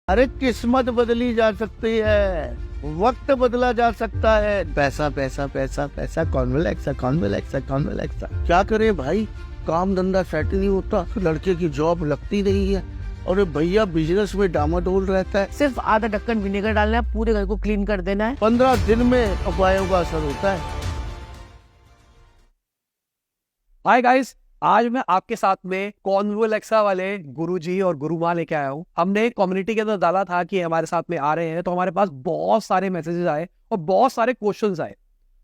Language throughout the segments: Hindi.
अरे किस्मत बदली जा सकती है, वक्त बदला जा सकता है। पैसा पैसा पैसा पैसा, कॉन्वेलेक्सा कॉन्वेलेक्सा कॉन्वेलेक्सा। क्या करे भाई, काम धंधा सेट नहीं होता, लड़के की जॉब लगती नहीं है और भैया बिजनेस में डामाडोल रहता है। सिर्फ आधा ढक्कन विनेगर डालना है, पूरे घर को क्लीन कर देना है। 15 दिन में उपायों का असर होता है। हाय गाइस, आज मैं आपके साथ में कॉन्वोलेक्सा वाले गुरुजी और गुरुमाँ लेके आया हूँ। हमने कम्युनिटी के अंदर डाला था कि हमारे साथ में आ रहे हैं, तो हमारे पास बहुत सारे मैसेजेस आए और बहुत सारे क्वेश्चंस आए।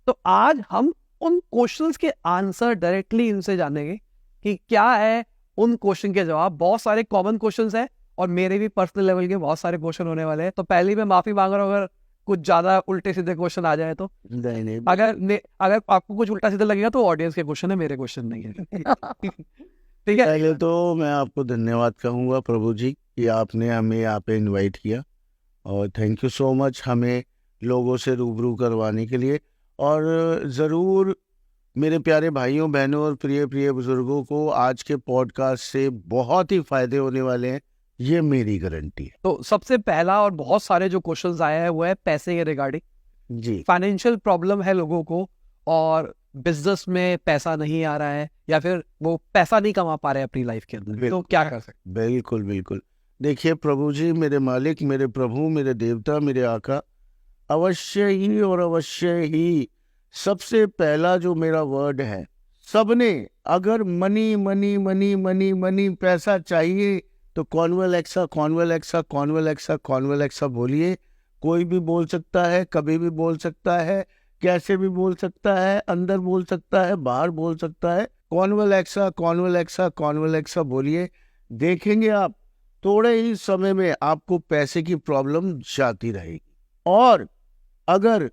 तो आज हम उन क्वेश्चंस के आंसर डायरेक्टली इनसे जानेंगे कि क्या है उन क्वेश्चन के जवाब। बहुत सारे कॉमन क्वेश्चंस हैं और मेरे भी पर्सनल लेवल के बहुत सारे क्वेश्चन होने वाले हैं। तो पहले मैं माफी मांग रहा हूँ अगर कुछ ज्यादा उल्टे सीधे क्वेश्चन आ जाए तो। नहीं अगर आपको कुछ उल्टा सीधा लगेगा तो ऑडियंस के क्वेश्चन है, मेरे क्वेश्चन नहीं है। ठीक है। पहले तो मैं आपको धन्यवाद कहूँगा प्रभु जी कि आपने हमें यहाँ पे इनवाइट किया, और थैंक यू सो मच हमें लोगों से रूबरू करवाने के लिए। और ज़रूर मेरे प्यारे भाइयों बहनों और प्रिय प्रिय बुजुर्गों को आज के पॉडकास्ट से बहुत ही फायदे होने वाले हैं, ये मेरी गारंटी है। तो सबसे पहला और बहुत सारे जो क्वेश्चंस आए हैं वो है पैसे के रिगार्डिंग। जी, फाइनेंशियल प्रॉब्लम है लोगों को और बिजनेस में पैसा नहीं आ रहा है या फिर वो पैसा नहीं कमा पा रहे हैं अपनी लाइफ के अंदर, तो क्या कर सकते? बिल्कुल बिल्कुल। देखिए प्रभु जी, मेरे मालिक, मेरे प्रभु, मेरे देवता, मेरे आका, अवश्य ही और अवश्य ही सबसे पहला जो मेरा वर्ड है, सबने अगर money money money money money पैसा चाहिए तो कॉन्वेलेक्सा कॉन्वेलेक्सा कॉन्वेलेक्सा कॉन्वेलेक्सा बोलिए। कोई भी बोल सकता है, कभी भी बोल सकता है, कैसे भी बोल सकता है, अंदर बोल सकता है, बाहर बोल सकता है। कॉन्वेलेक्सा कॉन्वेलेक्सा कॉन्वेलेक्सा बोलिए, देखेंगे आप थोड़े ही समय में आपको पैसे की प्रॉब्लम जाती रहेगी। और अगर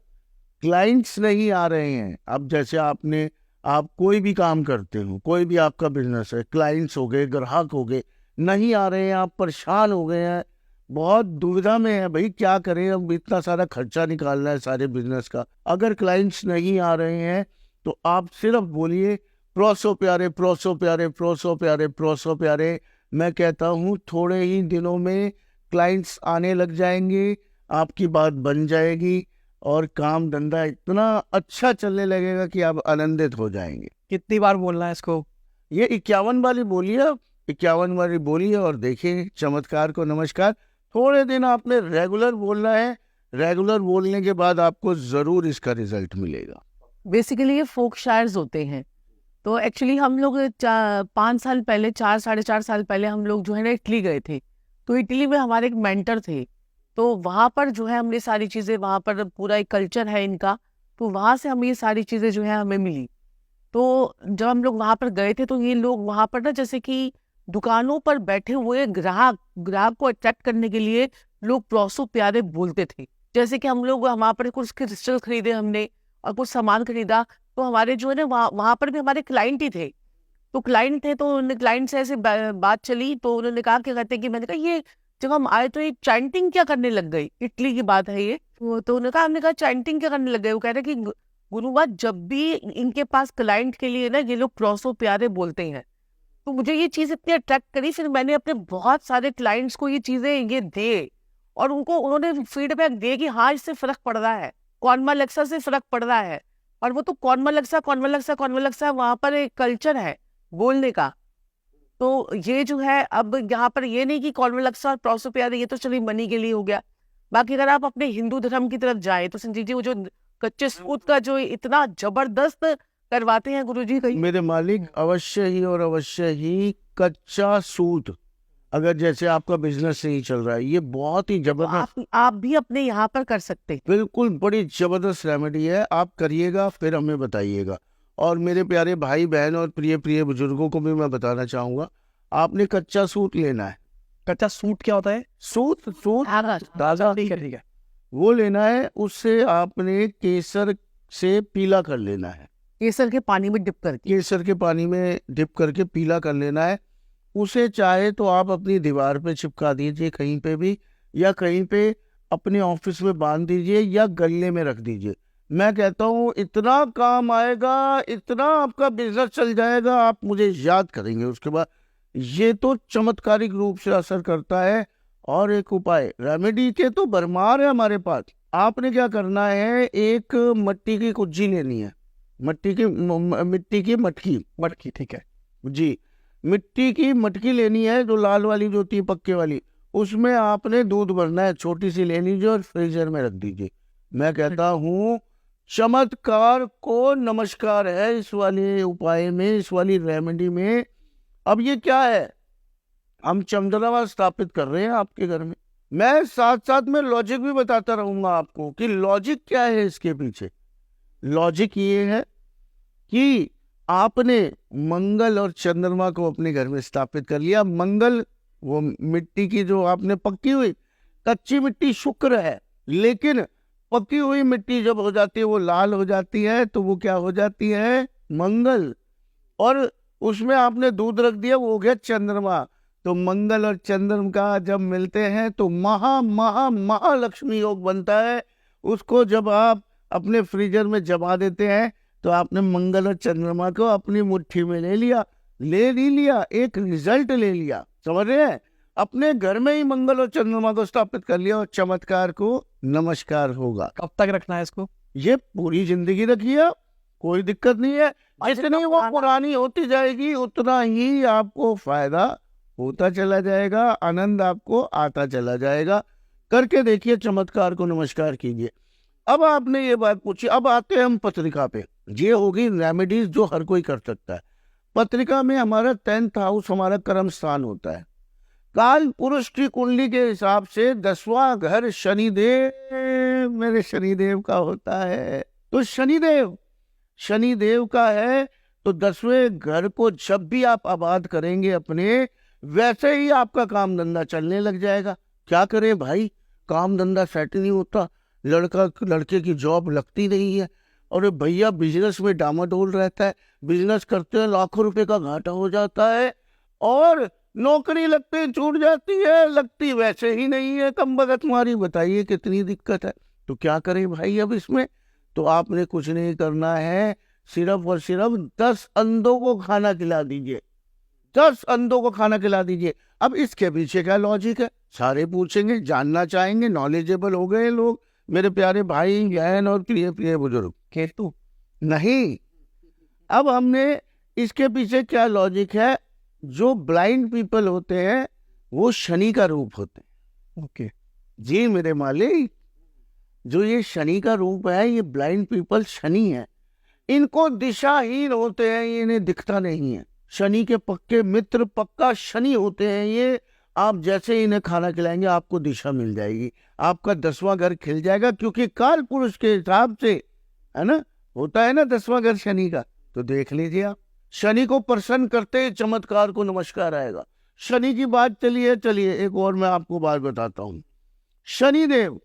क्लाइंट्स नहीं आ रहे हैं, अब जैसे आप कोई भी काम करते हो, कोई भी आपका बिजनेस है, क्लाइंट्स हो गए, ग्राहक हो गए, नहीं आ रहे हैं, आप परेशान हो गए हैं, बहुत दुविधा में है भाई क्या करें, अब इतना सारा खर्चा निकालना है सारे बिजनेस का। अगर क्लाइंट्स नहीं आ रहे हैं तो आप सिर्फ बोलिए प्रोसो प्यारे प्रोसो प्यारे प्रोसो प्यारे प्रोसो प्यारे। मैं कहता हूँ थोड़े ही दिनों में क्लाइंट्स आने लग जाएंगे, आपकी बात बन जाएगी और काम धंधा इतना अच्छा चलने लगेगा कि आप आनंदित हो जाएंगे। कितनी बार बोलना है इसको? ये 51 वाली बोलिए, 51 वाली बोलिए और देखिए चमत्कार को नमस्कार। थोड़े दिन आपने रेगुलर बोलना है, रेगुलर बोलने के बाद आपको जरूर इसका रिजल्ट मिलेगा। बेसिकली ये फोक शायर्स होते हैं। तो एक्चुअली हम लोग 5 साल पहले, 4 साढ़े 4 साल पहले हम लोग जो है ना इटली गए थे। तो इटली में हमारे एक मेंटर थे, तो वहाँ पर जो है हमने सारी चीज़ें, वहाँ पर पूरा एक कल्चर है इनका, तो वहाँ से हमें ये सारी चीज़ें जो है हमें मिली। तो जब हम लोग वहाँ पर गए थे तो ये लोग वहाँ पर ना जैसे कि दुकानों पर बैठे हुए ग्राहक को अट्रैक्ट करने के लिए लोग प्रोसो प्यारे बोलते थे। जैसे कि हम लोग वहाँ पर कुछ क्रिस्टल खरीदे हमने और कुछ सामान खरीदा, तो हमारे जो है ना वहाँ पर भी हमारे क्लाइंट ही थे। तो क्लाइंट थे, तो क्लाइंट से ऐसे बात चली, तो उन्होंने कहा क्या कहते हैं कि मैंने कहा ये जब हम आए तो ये चैंटिंग क्या करने लग गई, इटली की बात है ये। तो हमने कहा चैंटिंग क्या करने लग गए। वो कह रहे कि गुरुवार जब भी इनके पास क्लाइंट के लिए ना ये लोग प्रोसो प्यारे बोलते हैं। तो मुझे ये चीज़ इतनी अट्रैक्ट करी, फिर मैंने अपने बहुत सारे क्लाइंट्स को ये चीज़ें ये दे और उन्होंने फीडबैक दिए कि हाँ इससे फर्क पड़ रहा है, कॉन्वालेक्सा से फर्क पड़ रहा है। और वो तो कॉन्वालेक्सा कॉन्वालेक्सा कॉन्वालेक्सा वहाँ पर एक कल्चर है बोलने का। तो ये जो है अब यहाँ पर ये नहीं कि कॉन्वालेक्सा और प्रोसो प्यारे ये तो चलिए मनी के लिए हो गया। बाकी अगर आप अपने हिंदू धर्म की तरफ जाए तो संजीव जी वो जो कच्चे सूत का जो इतना जबरदस्त करवाते हैं गुरुजी कहीं। मेरे मालिक, अवश्य ही और अवश्य ही कच्चा सूत, अगर जैसे आपका बिजनेस नहीं चल रहा है, ये बहुत ही जबरदस्त, आप भी अपने यहाँ पर कर सकते हैं। बिल्कुल बड़ी जबरदस्त रेमेडी है। आप करिएगा फिर हमें बताइएगा। और मेरे प्यारे भाई बहन और प्रिय प्रिय बुजुर्गों को भी मैं बताना चाहूंगा, आपने कच्चा सूत लेना है। कच्चा सूट क्या होता है? सूत सूत ताजा, ठीक है। वो लेना है, उससे आपने केसर से पीला कर लेना है, केसर के पानी में डिप करके। केसर के पानी में डिप करके पीला कर लेना है। उसे चाहे तो आप अपनी दीवार पे चिपका दीजिए कहीं पे भी, या कहीं पे अपने ऑफिस में बांध दीजिए, या गले में रख दीजिए। मैं कहता हूँ इतना काम आएगा, इतना आपका बिजनेस चल जाएगा, आप मुझे याद करेंगे उसके बाद। ये तो चमत्कारिक रूप से असर करता है। और एक उपाय, रेमेडी के तो भरमार है हमारे पास। आपने क्या करना है, एक मिट्टी की कुज्जी लेनी है, मिट्टी की मटकी, मटकी, ठीक है। जी, मिट्टी की मटकी लेनी है, जो लाल वाली जो होती है पक्के वाली, उसमें आपने दूध भरना है, छोटी सी ले लीजिए और फ्रीजर में रख दीजिए। मैं कहता हूँ चमत्कार को नमस्कार है इस वाले उपाय में, इस वाली रेमेडी में। अब ये क्या है, हम चंद्रमा स्थापित कर रहे हैं आपके घर में। मैं साथ साथ में लॉजिक भी बताता रहूंगा आपको कि लॉजिक क्या है इसके पीछे। लॉजिक ये है कि आपने मंगल और चंद्रमा को अपने घर में स्थापित कर लिया। मंगल वो मिट्टी की जो आपने पक्की हुई, कच्ची मिट्टी शुक्र है, लेकिन पकी हुई मिट्टी जब हो जाती है, वो लाल हो जाती है, तो वो क्या हो जाती है, मंगल। और उसमें आपने दूध रख दिया, वो हो गया चंद्रमा। तो मंगल और चंद्रमा का जब मिलते हैं तो महालक्ष्मी योग बनता है। उसको जब आप अपने फ्रीजर में जमा देते हैं तो आपने मंगल और चंद्रमा को अपनी मुट्ठी में ले लिया, एक रिजल्ट ले लिया, समझ रहे हैं। अपने घर में ही मंगल और चंद्रमा को स्थापित कर लिया और चमत्कार को नमस्कार होगा। कब तक रखना है इसको? ये पूरी जिंदगी रखिए, कोई दिक्कत नहीं है। जितनी वो पुरानी होती जाएगी उतना ही आपको फायदा होता चला जाएगा, आनंद आपको आता चला जाएगा। करके देखिए, चमत्कार को नमस्कार कीजिए। अब आपने ये बात पूछी, अब आते हैं हम पत्रिका पे। ये होगी रेमेडीज जो हर कोई कर सकता है। पत्रिका में हमारा 10th हाउस हमारा कर्म स्थान होता है। काल पुरुष की कुंडली के हिसाब से 10वां घर शनिदेव, मेरे शनिदेव का होता है। तो शनिदेव का है, तो 10वें घर को जब भी आप आबाद करेंगे अपने, वैसे ही आपका काम धंधा चलने लग जाएगा। क्या करें भाई, काम धंधा सेट नहीं होता, लड़के की जॉब लगती नहीं है, और भैया बिजनेस में डामाडोल रहता है, बिजनेस करते हैं लाखों रुपए का घाटा हो जाता है, और नौकरी लगते छूट जाती है, लगती वैसे ही नहीं है, कम बगत मारी। बताइए कितनी दिक्कत है। तो क्या करें भाई अब इसमें? तो आपने कुछ नहीं करना है, सिर्फ और सिर्फ 10 अंधों को खाना खिला दीजिए, 10 अंधों को खाना खिला दीजिए। अब इसके पीछे क्या लॉजिक है, सारे पूछेंगे, जानना चाहेंगे, नॉलेजेबल हो गए लोग, मेरे प्यारे भाई बहन और प्रिय बुजुर्ग। केतु नहीं, अब हमने इसके पीछे क्या लॉजिक है, जो ब्लाइंड पीपल होते हैं वो शनि का रूप होते हैं। ओके जी मेरे मालिक, जो ये शनि का रूप है, ये ब्लाइंड पीपल शनि है। इनको दिशाहीन होते हैं, ये इन्हें दिखता नहीं है। शनि के पक्के मित्र पक्का शनि होते हैं ये। आप जैसे ही इन्हें खाना खिलाएंगे आपको दिशा मिल जाएगी, आपका 10वां घर खिल जाएगा, क्योंकि काल पुरुष के हिसाब से है ना, होता है ना 10वां घर शनि का। तो देख लीजिए आप, शनि को प्रसन्न करते चमत्कार को नमस्कार आएगा। शनि की बात चलिए एक और मैं आपको बात बताता हूँ। शनिदेव,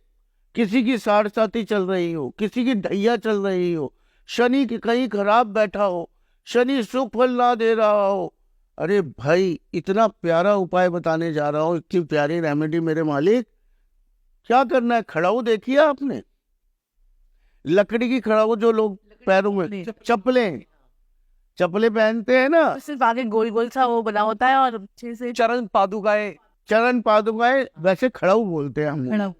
किसी की साढ़ साथी चल रही हो, किसी की ढैया चल रही हो, शनि की कहीं खराब बैठा हो, शनि सुख फल ना दे रहा हो, अरे भाई इतना प्यारा उपाय बताने जा रहा हूँ, इतनी प्यारी रेमेडी मेरे मालिक। क्या करना है, खड़ाऊ देखिए आपने, लकड़ी की खड़ाऊ, जो लोग पैरों में चप्पलें पहनते हैं ना, सिर्फ आगे गोल गोल सा वो बना होता है और अच्छे से चरण पादुकाएं वैसे खड़ाऊ बोलते हैं हम लोग। खड़ा।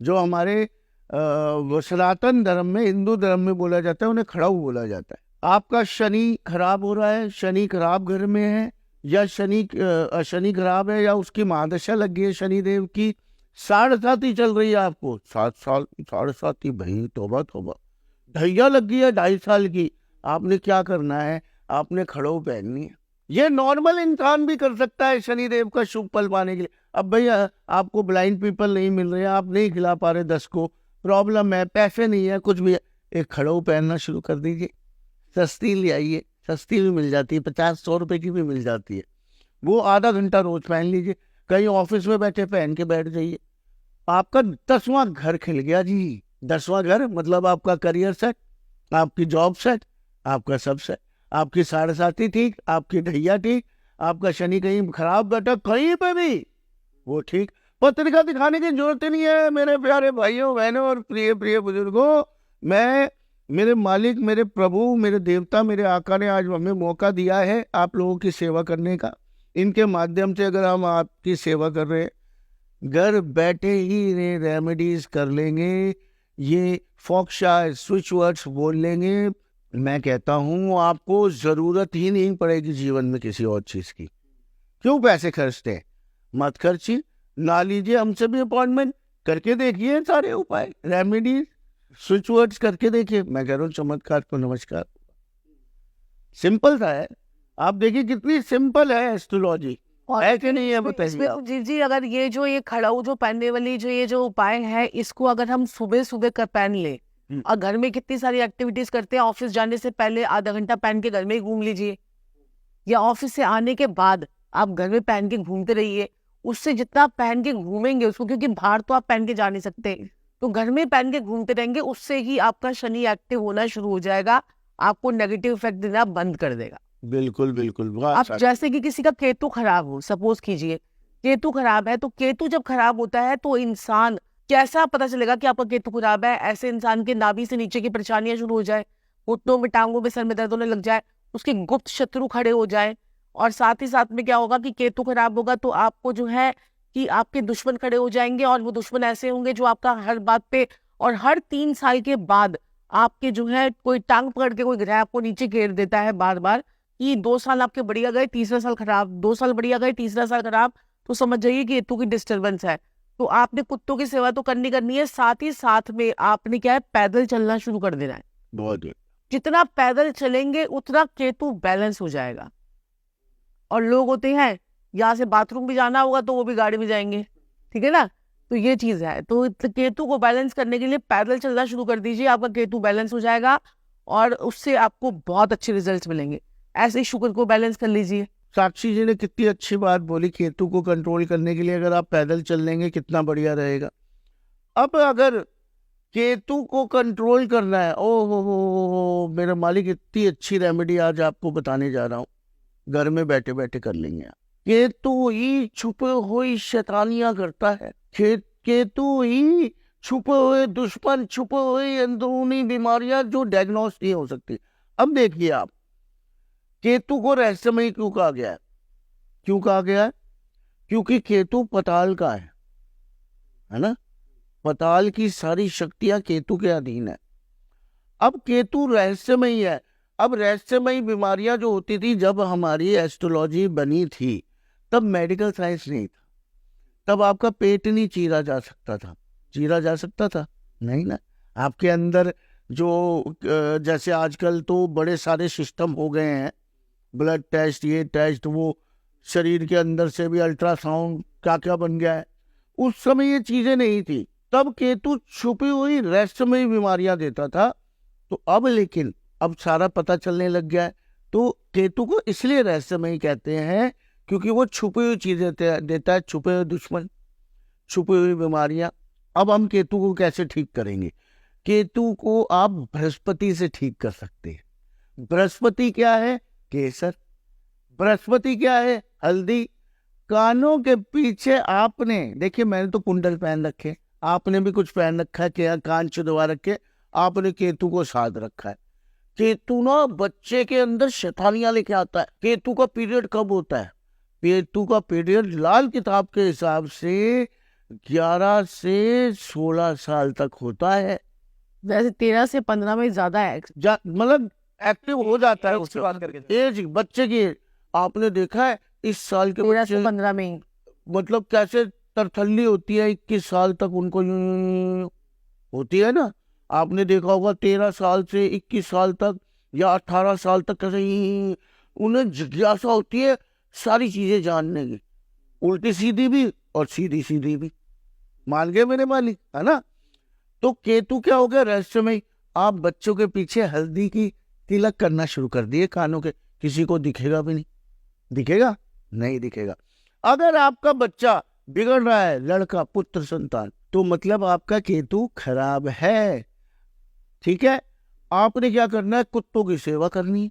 जो हमारे वो सनातन धर्म में, हिंदू धर्म में बोला जाता है, उन्हें खड़ाऊ बोला जाता है। आपका शनि खराब हो रहा है, शनि खराब घर में है, या शनि खराब है, या उसकी महादशा लग गई है शनिदेव की, साढ़े साथी चल रही है आपको, 7 साल साढ़े साथी, भाई तौबा, ढैया लग गई है 2.5 साल की। आपने क्या करना है, आपने खड़ाऊ पहननी है। ये नॉर्मल इंसान भी कर सकता है शनिदेव का शुभ फल पाने के लिए। अब भैया आपको ब्लाइंड पीपल नहीं मिल रहे, आप नहीं खिला पा रहे 10 को, प्रॉब्लम है, पैसे नहीं है, कुछ भी है, एक खड़ाऊ पहनना शुरू कर दीजिए। सस्ती ले आइए, सस्ती भी मिल जाती है, 50-100 रुपए की भी मिल जाती है। वो आधा घंटा रोज पहन लीजिए, कहीं ऑफिस में बैठे पहन के बैठ जाइए, आपका 10वां घर खिल गया जी। 10वां घर मतलब आपका करियर सेट, आपकी जॉब सेट, आपका सब सेट, आपकी साढ़े साथी ठीक, आपकी ढैया ठीक, आपका शनि कहीं खराब बैठा कहीं पे भी वो ठीक। पत्रिका दिखाने की जरूरत नहीं है मेरे प्यारे भाइयों बहनों और प्रिय बुजुर्गों। मैं, मेरे मालिक, मेरे प्रभु, मेरे देवता, मेरे आका ने आज हमें मौका दिया है आप लोगों की सेवा करने का। इनके माध्यम से अगर हम आपकी सेवा कर रहे हैं घर बैठे ही रेमेडीज कर लेंगे, ये फॉक्शायर स्विच वर्ड्स बोल लेंगे। मैं कहता हूँ आपको जरूरत ही नहीं पड़ेगी जीवन में किसी और चीज की। क्यों पैसे खर्चते हैं? मत खर्चिए, ना लीजिए हमसे भी अपॉइंटमेंट, करके देखिए सारे उपाय, रेमेडीज स्विच वर्ड्स करके देखिए। मैं कह रहा हूँ चमत्कार को नमस्कार। सिंपल सा है, आप देखिए कितनी सिंपल है एस्ट्रोलॉजी, और है कि नहीं है इसमें बताइए आप। जी जी, अगर ये खड़ाऊ जो पहनने वाली ये जो उपाय है, इसको अगर हम सुबह सुबह कर पहन ले, और घर में कितनी सारी एक्टिविटीज करते हैं, ऑफिस जाने से पहले आधा घंटा पहन के घर में ही घूम लीजिए, या ऑफिस से आने के बाद आप घर में पहन के घूमते रहिए। उससे जितना आप पहन के घूमेंगे उसको, क्योंकि बाहर तो आप पहन के जा नहीं सकते, तो घर में पहन के घूमते रहेंगे, उससे ही आपका शनि एक्टिव होना शुरू हो जाएगा, आपको नेगेटिव इफेक्ट देना बंद कर देगा। बिल्कुल बिल्कुल, वाह, अब जैसे कि किसी का केतु खराब हो, सपोज कीजिए केतु खराब है, तो केतु जब खराब होता है तो इंसान कैसा पता चलेगा कि आपका केतु खराब है? ऐसे इंसान के नाभि से नीचे की परेशानियां शुरू हो जाए, घुटनों में टांगों में सर में दर्द होने लग जाए, उसके गुप्त शत्रु खड़े हो जाए। और साथ ही साथ में क्या होगा कि केतु खराब होगा तो आपको जो है कि आपके दुश्मन खड़े हो जाएंगे, और वो दुश्मन ऐसे होंगे जो आपका हर बात पे, और हर 3 साल के बाद आपके जो है कोई टांग पकड़ के कोई ग्रह आपको नीचे घेर देता है बार बार, कि 2 साल आपके बढ़िया गए, तीसरा साल खराब, 2 साल बढ़िया गए, तीसरा साल खराब, तो समझ जाइए कि केतु की डिस्टर्बेंस है। तो आपने कुत्तों की सेवा तो करनी है, साथ ही साथ में आपने क्या है, पैदल चलना शुरू कर देना है। बहुत good। जितना पैदल चलेंगे उतना केतु बैलेंस हो जाएगा। और लोग होते हैं यहाँ से बाथरूम भी जाना होगा तो वो भी गाड़ी में जाएंगे, ठीक है ना। तो ये चीज है, तो केतु को बैलेंस करने के लिए पैदल चलना शुरू कर दीजिए, आपका केतु बैलेंस हो जाएगा और उससे आपको बहुत अच्छे रिजल्ट्स मिलेंगे। ऐसे ही शुक्र को बैलेंस कर लीजिए। साक्षी जी ने कितनी अच्छी बात बोली, केतु को कंट्रोल करने के लिए अगर आप पैदल चल लेंगे कितना बढ़िया रहेगा। अब अगर केतु को कंट्रोल करना है, ओ मेरा मालिक, इतनी अच्छी रेमेडी आज आपको बताने जा रहा हूँ, घर में बैठे बैठे कर लेंगे आप। केतु ही छुपे हुई शैतानियां करता है, केतु ही छुपे हुए दुश्मन, छुपे हुए अंदरूनी बीमारियां जो डायग्नोस नहीं हो सकती। अब देखिए आप, केतु को रहस्यमय क्यों कहा गया है? क्यों कहा गया है? क्योंकि केतु पताल का है ना। पताल की सारी शक्तियां केतु के अधीन है। अब केतु रहस्यमयी है। अब रहस्यमयी बीमारियां जो होती थी, जब हमारी एस्ट्रोलॉजी बनी थी तब मेडिकल साइंस नहीं था, तब आपका पेट नहीं चीरा जा सकता था। चीरा जा सकता था? नहीं ना। आपके अंदर जो जैसे आजकल तो बड़े सारे सिस्टम हो गए हैं, ब्लड टेस्ट, ये टेस्ट, वो शरीर के अंदर से भी अल्ट्रासाउंड, क्या क्या बन गया है। उस समय ये चीजें नहीं थी, तब केतु छुपी हुई रहस्यमयी बीमारियां देता था। तो अब लेकिन अब सारा पता चलने लग गया है, तो केतु को इसलिए रहस्यमयी कहते हैं क्योंकि वो छुपी हुई चीजें देता है, छुपे हुए दुश्मन, छुपी हुई बीमारियां। अब हम केतु को कैसे ठीक करेंगे? केतु को आप बृहस्पति से ठीक कर सकते हैं। बृहस्पति क्या है? केसर। बृहस्पति क्या है? हल्दी। कानों के पीछे आपने, देखिए मैंने तो कुंडल पहन रखे, आपने भी कुछ पहन रखा है, क्या कान चुदवा रखे, आपने केतु को साध रखा है। केतु ना बच्चे के अंदर शैतानियां लेके आता है। केतु का पीरियड कब होता है? केतु का पीरियड लाल किताब के हिसाब से 11 से 16 साल तक होता है। वैसे 13 से 15 में ज्यादा है, मतलब एक्टिव हो जाता है उसकी बात करके। एज, बच्चे की। आपने देखा है इस साल के 13 से बच्चे 15 में ही। मतलब कैसे तरथल्ली होती है, 21 साल तक उनको होती है ना। आपने देखा होगा 13 साल से 21 साल तक या 18 साल तक कैसे उन्हें जिज्ञासा होती है सारी चीजें जानने की, उल्टी सीधी भी और सीधी सीधी भी। मान गए मेरे मालिक, है ना। तो केतु क्या हो गया? रहस्यमय। आप बच्चों के पीछे हल्दी की तिलक करना शुरू कर दिए कानों के, किसी को दिखेगा भी नहीं। दिखेगा? नहीं दिखेगा। अगर आपका बच्चा बिगड़ रहा है, लड़का, पुत्र संतान, तो मतलब आपका केतु खराब है, ठीक है। आपने क्या करना है? कुत्तों की सेवा करनी है।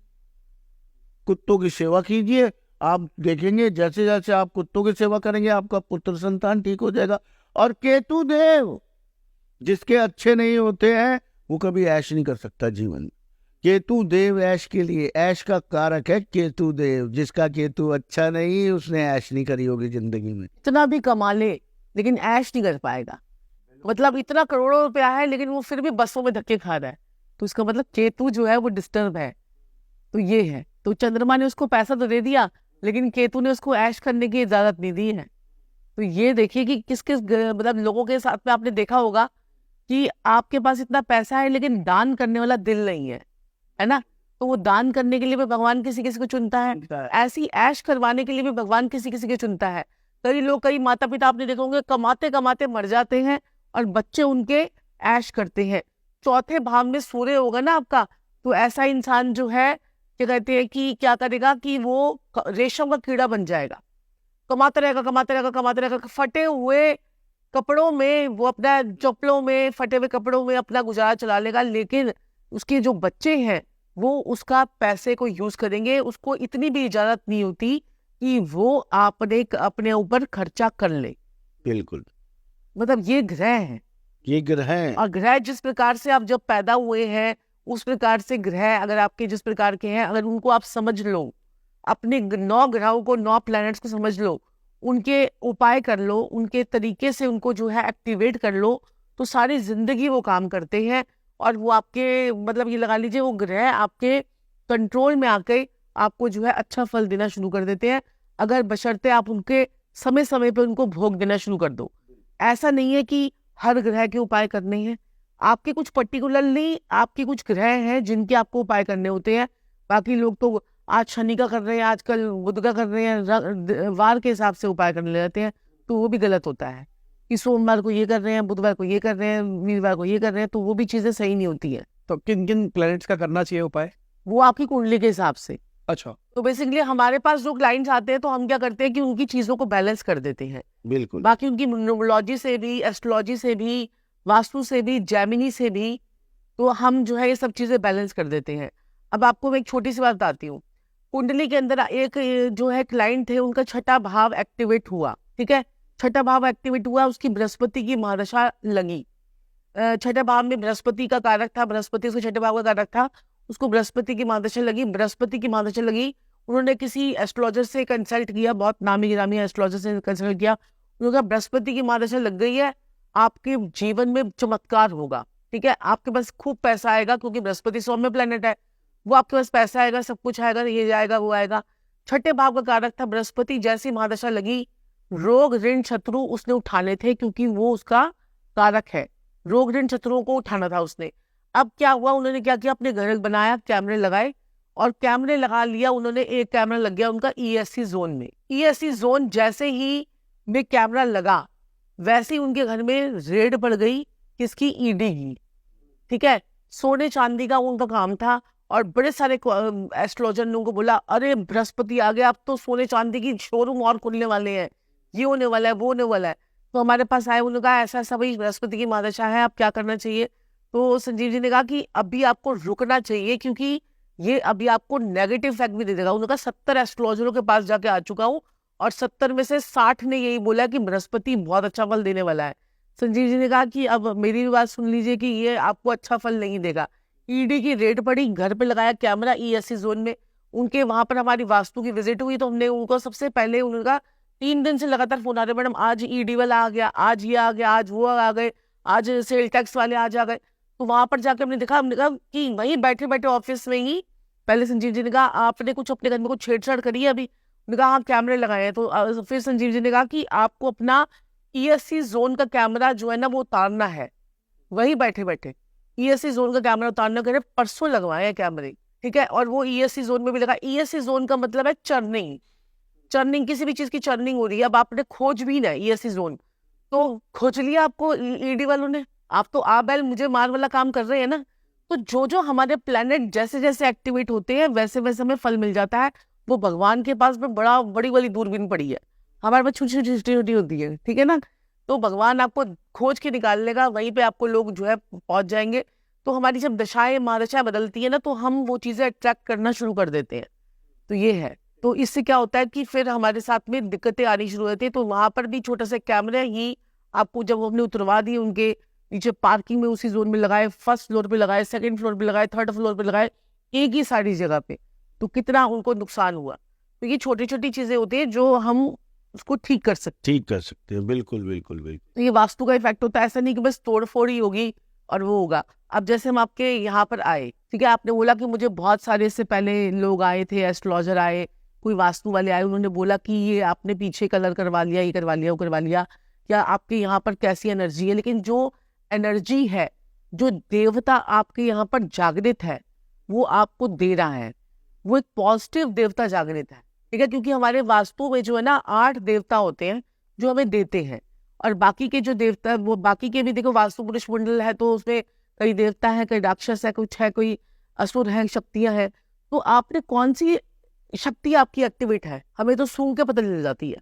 कुत्तों की सेवा कीजिए, आप देखेंगे जैसे जैसे आप कुत्तों की सेवा करेंगे आपका पुत्र संतान ठीक हो जाएगा। और केतु देव जिसके अच्छे नहीं होते हैं वो कभी ऐश नहीं कर सकता जीवन में। केतु देव ऐश के लिए, ऐश का कारक है केतु देव। जिसका केतु अच्छा नहीं, उसने ऐश नहीं करी होगी जिंदगी में। इतना भी कमा ले लेकिन ऐश नहीं कर पाएगा। मतलब इतना करोड़ों रुपया है लेकिन वो फिर भी बसों में धक्के खा रहा है, तो इसका मतलब केतु जो है वो डिस्टर्ब है। तो ये है, तो चंद्रमा ने उसको पैसा तो दे दिया लेकिन केतु ने उसको ऐश करने की इजाजत नहीं दी है। तो ये देखिए कि किस किस मतलब लोगों के साथ में आपने देखा होगा कि आपके पास इतना पैसा है लेकिन दान करने वाला दिल नहीं है ना। तो वो दान करने के लिए भी भगवान किसी किसी को चुनता है, ऐसी ऐश करवाने के लिए भी भगवान किसी किसी को चुनता है। कई लोग, कई माता पिता आपने देखा होंगे कमाते कमाते मर जाते हैं और बच्चे उनके ऐश करते हैं। चौथे भाव में सूर्य होगा ना आपका, तो ऐसा इंसान जो है क्या कहते हैं कि क्या करेगा कि वो रेशम का कीड़ा बन जाएगा, कमाता रहेगा कमाता रहेगा कमाता रहेगा, फटे हुए कपड़ों में वो अपना, चप्पलों में, फटे हुए कपड़ों में अपना गुजारा चला लेगा, लेकिन उसके जो बच्चे हैं वो उसका पैसे को यूज करेंगे। उसको इतनी भी इजाजत नहीं होती कि वो अपने ऊपर खर्चा कर ले। बिल्कुल, मतलब ये ग्रह है, ये ग्रह हैं। और ग्रह जिस प्रकार से आप जब पैदा हुए हैं उस प्रकार से ग्रह अगर आपके जिस प्रकार के हैं, अगर उनको आप समझ लो, अपने 9 ग्रहों को, 9 प्लैनेट्स को समझ लो, उनके उपाय कर लो, उनके तरीके से उनको जो है एक्टिवेट कर लो, तो सारी जिंदगी वो काम करते हैं। और वो आपके मतलब ये लगा लीजिए वो ग्रह आपके कंट्रोल में आके आपको जो है अच्छा फल देना शुरू कर देते हैं, अगर बशर्ते आप उनके समय समय पे उनको भोग देना शुरू कर दो। ऐसा नहीं है कि हर ग्रह के उपाय करने हैं, आपके कुछ पर्टिकुलरली आपके कुछ ग्रह हैं जिनके आपको उपाय करने होते हैं। बाकी लोग तो आज शनि का कर रहे हैं, आजकल बुध का कर रहे हैं, वार के हिसाब से उपाय करने लगते हैं, तो वो भी गलत होता है कि सोमवार को ये कर रहे हैं, बुधवार को ये कर रहे हैं, वीरवार को ये कर रहे हैं, तो वो भी चीजें सही नहीं होती है। तो किन किन प्लैनेट्स का करना चाहिए उपाय? वो आपकी कुंडली के हिसाब से। अच्छा, तो बेसिकली हमारे पास जो क्लाइंट्स आते हैं तो हम क्या करते हैं कि उनकी चीजों को बैलेंस कर देते हैं। बिल्कुल, बाकी उनकी न्यूमरोलॉजी से भी, एस्ट्रोलॉजी से भी, वास्तु से भी, जैमिनी से भी, तो हम जो है ये सब चीजें बैलेंस कर देते हैं। अब आपको मैं एक छोटी सी बात बताती हूँ। कुंडली के अंदर एक जो है क्लाइंट थे, उनका छठा भाव एक्टिवेट हुआ, ठीक है, छठा भाव एक्टिवेट हुआ, उसकी बृहस्पति की महादशा लगी। छठे भाव में बृहस्पति का कारक था, बृहस्पति उसके छठे भाव का कारक था, उसको बृहस्पति की महादशा लगी। बृहस्पति की महादशा लगी, उन्होंने किसी एस्ट्रोलॉजर से कंसल्ट किया, बहुत नामी गिरामी एस्ट्रोलॉजर से कंसल्ट किया, उन्होंने कहा बृहस्पति की महादशा लग गई है, आपके जीवन में चमत्कार होगा, ठीक है, आपके पास खूब पैसा आएगा, क्योंकि बृहस्पति सौम्य प्लेनेट है, वो आपके पास पैसा आएगा, सब कुछ आएगा, ये जाएगा वो आएगा। छठे भाव का कारक था बृहस्पति, जैसी महादशा लगी रोग ऋण शत्रु उसने उठाने थे, क्योंकि वो उसका कारक है, रोग ऋण शत्रुओं को उठाना था उसने। अब क्या हुआ, उन्होंने क्या किया, अपने घर बनाया, कैमरे लगाए, और कैमरे लगा लिया उन्होंने, एक कैमरा लग गया उनका ईएससी जोन में। ईएससी जोन जैसे ही में कैमरा लगा वैसे ही उनके घर में रेड पड़ गई, किसकी, ईडी की, ठीक है, सोने चांदी का उनका काम था। और बड़े सारे एस्ट्रोलॉजर ने उनको बोला अरे बृहस्पति आ गया, अब तो सोने चांदी की शोरूम और खुलने वाले हैं, ये होने वाला है, वो होने वाला है। तो हमारे पास आए, उन्होंने कहा ऐसा ऐसा भाई बृहस्पति की महादशा है, अब क्या करना चाहिए। तो संजीव जी ने कहा कि अभी आपको रुकना चाहिए, क्योंकि ये अभी आपको नेगेटिव इफेक्ट भी दे देगा। उन्होंने कहा 70 एस्ट्रोलॉजरों के पास जाके आ चुका हूँ और 70 में से 60 ने यही बोला कि बृहस्पति बहुत अच्छा फल देने वाला है। संजीव जी ने कहा कि अब मेरी भी बात सुन लीजिए कि ये आपको अच्छा फल नहीं देगा। ईडी की रेड पड़ी, घर पे लगाया कैमरा ईएससी जोन में, उनके वहां पर हमारी वास्तु की विजिट हुई, तो हमने उनको सबसे पहले उनका 3 दिन से लगातार फोन आ रहे, मैडम आज ईडी वाला आ गया, आज ये आ गया, आज वो आ गए, आज सेल टैक्स वाले आज आ गए। तो वहां पर जाकर हमने देखा कि वहीं बैठे बैठे ऑफिस में ही पहले संजीव जी ने कहा आपने कुछ अपने घर में कुछ छेड़छाड़ करी है अभी, उन्होंने कहा हाँ कैमरे लगाए हैं। तो फिर संजीव जी ने कहा कि आपको अपना ईएससी जोन का कैमरा जो है ना वो उतारना है, वही बैठे बैठे ईएससी जोन का कैमरा उतारना, कह रहे परसों लगवाए हैं कैमरे, ठीक है, और वो ईएससी जोन में भी लगा। ईएससी जोन का मतलब है चर्निंग, चर्निंग किसी भी चीज की चर्निंग हो रही है। अब आपने खोज भी ना ईएससी जोन, तो खोज लिया आपको ईडी वालों ने, आप तो आ बैल मुझे मार वाला काम कर रहे हैं ना। तो जो जो हमारे प्लेनेट जैसे जैसे एक्टिवेट होते हैं वैसे वैसे हमें फल मिल जाता है। वो भगवान के पास में बड़ी वाली दूरबीन पड़ी है, हमारे पास छोटी छोटी छोटी होती है, ठीक है ना। तो भगवान आपको खोज के निकाल लेगा, वहीं पे आपको लोग जो है पहुंच जाएंगे। तो हमारी जब दशाएं महादशाएं बदलती है ना, तो हम वो चीजें अट्रैक्ट करना शुरू कर देते हैं। तो ये है, तो इससे क्या होता है कि फिर हमारे साथ में दिक्कतें आनी शुरू होती है। तो वहां पर भी छोटा सा कैमरा ही आपको जब हमने उतरवा दिए, उनके नीचे पार्किंग में उसी जोन में लगाए, फर्स्ट फ्लोर पे लगाए, सेकंड फ्लोर पे लगाए, थर्ड फ्लोर पे लगाए, एक ही सारी जगह पे, तो कितना उनको नुकसान हुआ। तो ये छोटी छोटी चीजें होती है जो हम उसको ठीक कर सकते ठीक कर सकते हैं, बिल्कुल बिल्कुल बिल्कुल। हैं। तो ये वास्तु का इफेक्ट होता है, ऐसा नहीं कि बस तोड़ फोड़ ही होगी और वो होगा। अब जैसे हम आपके यहाँ पर आए, ठीक है, आपने बोला कि मुझे बहुत सारे इससे पहले लोग आए थे, एस्ट्रोलॉजर आए, कोई वास्तु वाले आए, उन्होंने बोला कि ये आपने पीछे कलर करवा लिया, ये करवा लिया, वो करवा लिया, या आपके यहाँ पर कैसी एनर्जी है। लेकिन जो एनर्जी है, जो देवता आपके यहाँ पर जागृत है, वो आपको दे रहा है, वो एक पॉजिटिव देवता जागृत है, ठीक है। क्योंकि हमारे वास्तु में जो है ना 8 देवता होते हैं जो हमें देते हैं, और बाकी के जो देवता है वो बाकी के भी, देखो वास्तु पुरुष मंडल है तो उसमें कई देवता है, कई राक्षस है, कुछ है, कोई असुर है, शक्तियां हैं। तो आपने कौन सी शक्ति आपकी एक्टिवेट है, हमें तो सूंघ के पता चल जाती है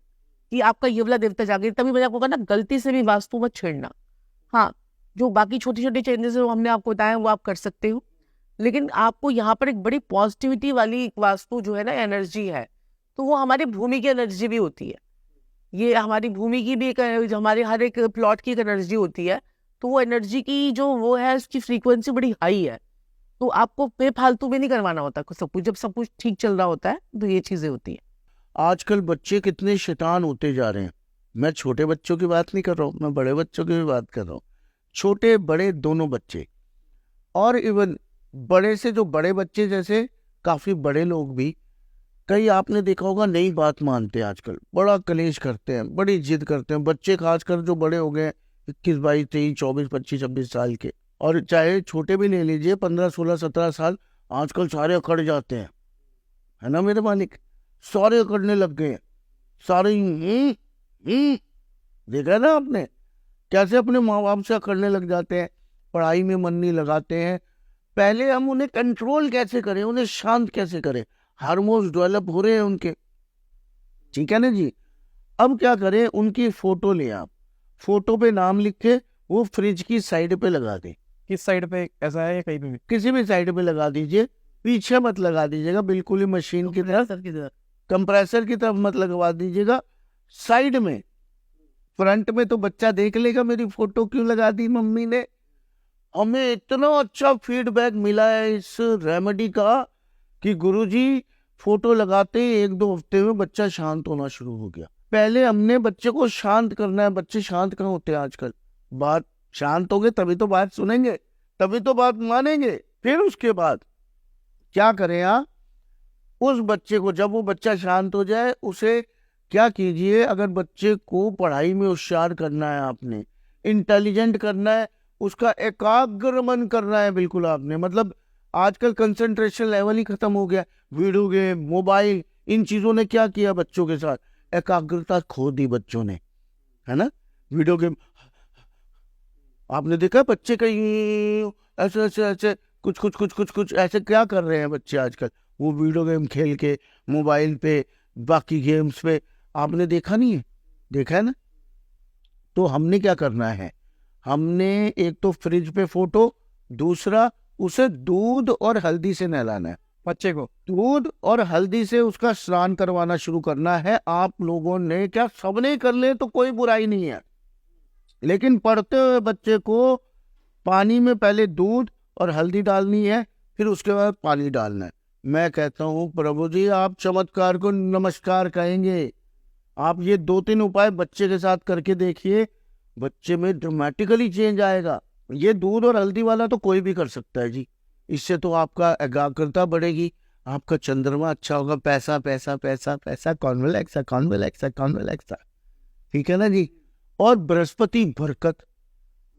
कि आपका ये वाला देवता जागृत। तभी मैंने आपको कहा ना, गलती से भी वास्तु मत छेड़ना। हाँ, जो बाकी छोटी छोटी चेंजेस है वो हमने आपको बताया, वो आप कर सकते हो, लेकिन आपको यहाँ पर एक बड़ी पॉजिटिविटी वाली वास्तु जो है ना एनर्जी है, तो वो हमारी भूमि की एनर्जी भी होती है। ये हमारी भूमि की भी एक, जो हमारे हर एक प्लॉट की एक एनर्जी होती है, तो वो एनर्जी की जो वो है उसकी फ्रीक्वेंसी बड़ी हाई है। तो आपको बेफालतू में नहीं करवाना होता सब कुछ, जब सब कुछ ठीक चल रहा होता है तो ये चीजें होती है। आजकल बच्चे कितने शैतान होते जा रहे हैं। मैं छोटे बच्चों की बात नहीं कर रहा हूँ, मैं बड़े बच्चों की भी बात कर रहा हूँ। छोटे बड़े दोनों बच्चे, और इवन बड़े से जो बड़े बच्चे, जैसे काफी बड़े लोग भी, कई आपने देखा होगा नई बात मानते हैं आजकल, बड़ा कलेश करते हैं, बड़ी जिद करते हैं। बच्चे खासकर जो बड़े हो गए 21 22 23 24 25 26 साल के, और चाहे छोटे भी ले लीजिए 15 16 17 साल, आजकल सारे अकड़ जाते हैं, है ना मेरे मालिक, सारे अकड़ने लग गए हैं सारे। देखा ना आपने कैसे अपने माँ बाप से अकड़ने लग जाते हैं, पढ़ाई में मन नहीं लगाते हैं। पहले हम उन्हें कंट्रोल कैसे करें, उन्हें शांत कैसे करें, हार्मोन्स डेवलप हो रहे हैं उनके, ठीक है ना जी। अब क्या करें, उनकी फोटो ले आप, फोटो पे नाम लिख के वो फ्रिज की साइड पे लगा दें, किस साइड पे ऐसा है या कहीं पे भी? किसी भी साइड पे लगा दीजिए, पीछे मत लगा दीजिएगा, बिल्कुल ही मशीन की तरह, सर की तरह। कंप्रेसर की तरफ मत लगवा दीजिएगा, साइड में। फ्रंट में तो बच्चा देख लेगा मेरी फोटो क्यों लगा दी मम्मी ने। हमें इतना अच्छा फीडबैक मिला है इस रेमेडी का कि गुरुजी फोटो लगाते ही 1-2 हफ्ते में बच्चा शांत होना शुरू हो गया। पहले हमने बच्चे को शांत करना है, बच्चे शांत कहाँ होते हैं आजकल। बात शांत हो गए तभी तो बात सुनेंगे, तभी तो बात मानेंगे। फिर उसके बाद क्या करें आप, उस बच्चे को, जब वो बच्चा शांत हो जाए, उसे क्या कीजिए, अगर बच्चे को पढ़ाई में होशियार करना है, आपने इंटेलिजेंट करना है, उसका एकाग्र मन करना है बिल्कुल आपने, मतलब आजकल कंसंट्रेशन लेवल ही खत्म हो गया। वीडियो गेम, मोबाइल, इन चीजों ने क्या किया बच्चों के साथ, एकाग्रता खो दी बच्चों ने, है ना। वीडियो गेम, आपने देखा बच्चे कहीं ऐसे ऐसे ऐसे कुछ कुछ कुछ कुछ कुछ ऐसे क्या कर रहे हैं बच्चे आजकल, वो वीडियो गेम खेल के, मोबाइल पे, बाकी गेम्स पे, आपने देखा नहीं है, देखा है ना। तो हमने क्या करना है, हमने एक तो फ्रिज पे फोटो, दूसरा उसे दूध और हल्दी से नहलाना है, बच्चे को दूध और हल्दी से उसका स्नान करवाना शुरू करना है। आप लोगों ने क्या, सबने कर ले तो कोई बुराई नहीं है, लेकिन पढ़ते हुए बच्चे को पानी में पहले दूध और हल्दी डालनी है, फिर उसके बाद पानी डालना है। मैं कहता हूँ प्रभु जी, आप चमत्कार को नमस्कार कहेंगे। आप ये 2-3 उपाय बच्चे के साथ करके देखिए, बच्चे में ड्रामेटिकली चेंज आएगा। ये दूध और हल्दी वाला तो कोई भी कर सकता है जी, इससे तो आपका एकाग्रता बढ़ेगी, आपका चंद्रमा अच्छा होगा, पैसा पैसा पैसा पैसा, कॉन्वेलेक्सा कॉन्वेलेक्सा कॉन्वेलेक्सा, ठीक है ना जी। और बृहस्पति बरकत,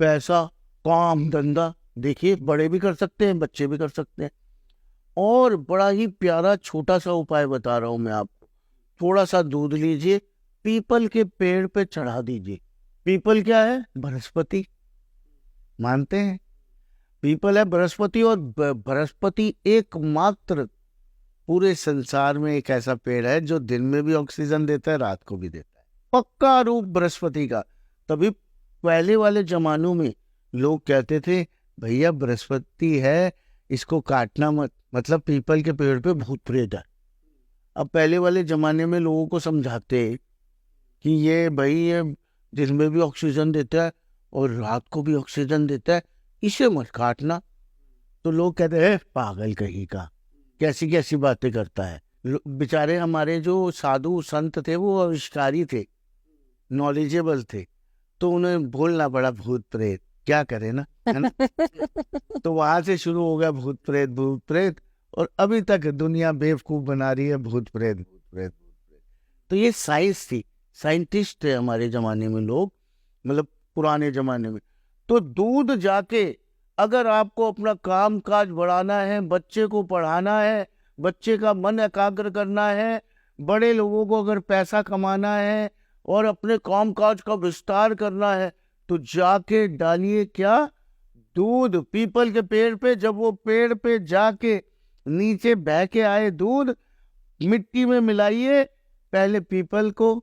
पैसा, काम धंधा, देखिए बड़े भी कर सकते हैं, बच्चे भी कर सकते हैं। और बड़ा ही प्यारा छोटा सा उपाय बता रहा हूं मैं आपको, थोड़ा सा दूध लीजिए, पीपल के पेड़ पे चढ़ा दीजिए। पीपल क्या है, बृहस्पति, मानते हैं पीपल है बृहस्पति, और बृहस्पति एकमात्र पूरे संसार में एक ऐसा पेड़ है जो दिन में भी ऑक्सीजन देता है, रात को भी देता है, पक्का रूप बृहस्पति का। तभी पहले वाले जमानों में लोग कहते थे भैया बृहस्पति है, इसको काटना मत, मतलब पीपल के पेड़ पे भूत प्रेत है। अब पहले वाले जमाने में लोगों को समझाते कि ये भाई ये दिन में भी ऑक्सीजन देता है और रात को भी ऑक्सीजन देता है, इसे मत काटना। तो लोग कहते हैं पागल कहीं का, कैसी कैसी बातें करता है, बेचारे हमारे जो साधु संत थे वो आविष्कारी थे, नॉलेजेबल थे, तो उन्हें बोलना पड़ा भूत प्रेत, क्या करे ना, है ना। तो वहां से शुरू हो गया भूत प्रेत भूत प्रेत, और अभी तक दुनिया बेवकूफ बना रही है भूत प्रेत भूत प्रेत भूत प्रेत। तो ये साइंस थी, साइंटिस्ट थे हमारे जमाने में लोग, मतलब पुराने जमाने में। तो दूध जाके, अगर आपको अपना काम काज बढ़ाना है, बच्चे को पढ़ाना है, बच्चे का मन एकाग्र करना है, बड़े लोगों को अगर पैसा कमाना है और अपने काम काज का विस्तार करना है, तो जाके डालिए क्या, दूध पीपल के पेड़ पे। जब वो पेड़ पे जाके नीचे बह के आए दूध, मिट्टी में मिलाइए, पहले पीपल को,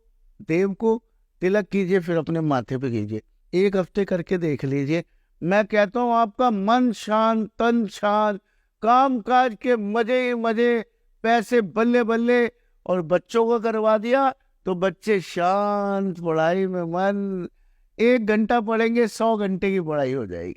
देव को तिलक कीजिए, फिर अपने माथे पे कीजिए, 1 हफ्ते करके देख लीजिए। मैं कहता हूँ आपका मन शांत, तन शांत, काम काज के मजे ही मजे, पैसे बल्ले बल्ले, और बच्चों को करवा दिया तो बच्चे शांत, पढ़ाई में मन, 1 घंटा पढ़ेंगे 100 घंटे की पढ़ाई हो जाएगी।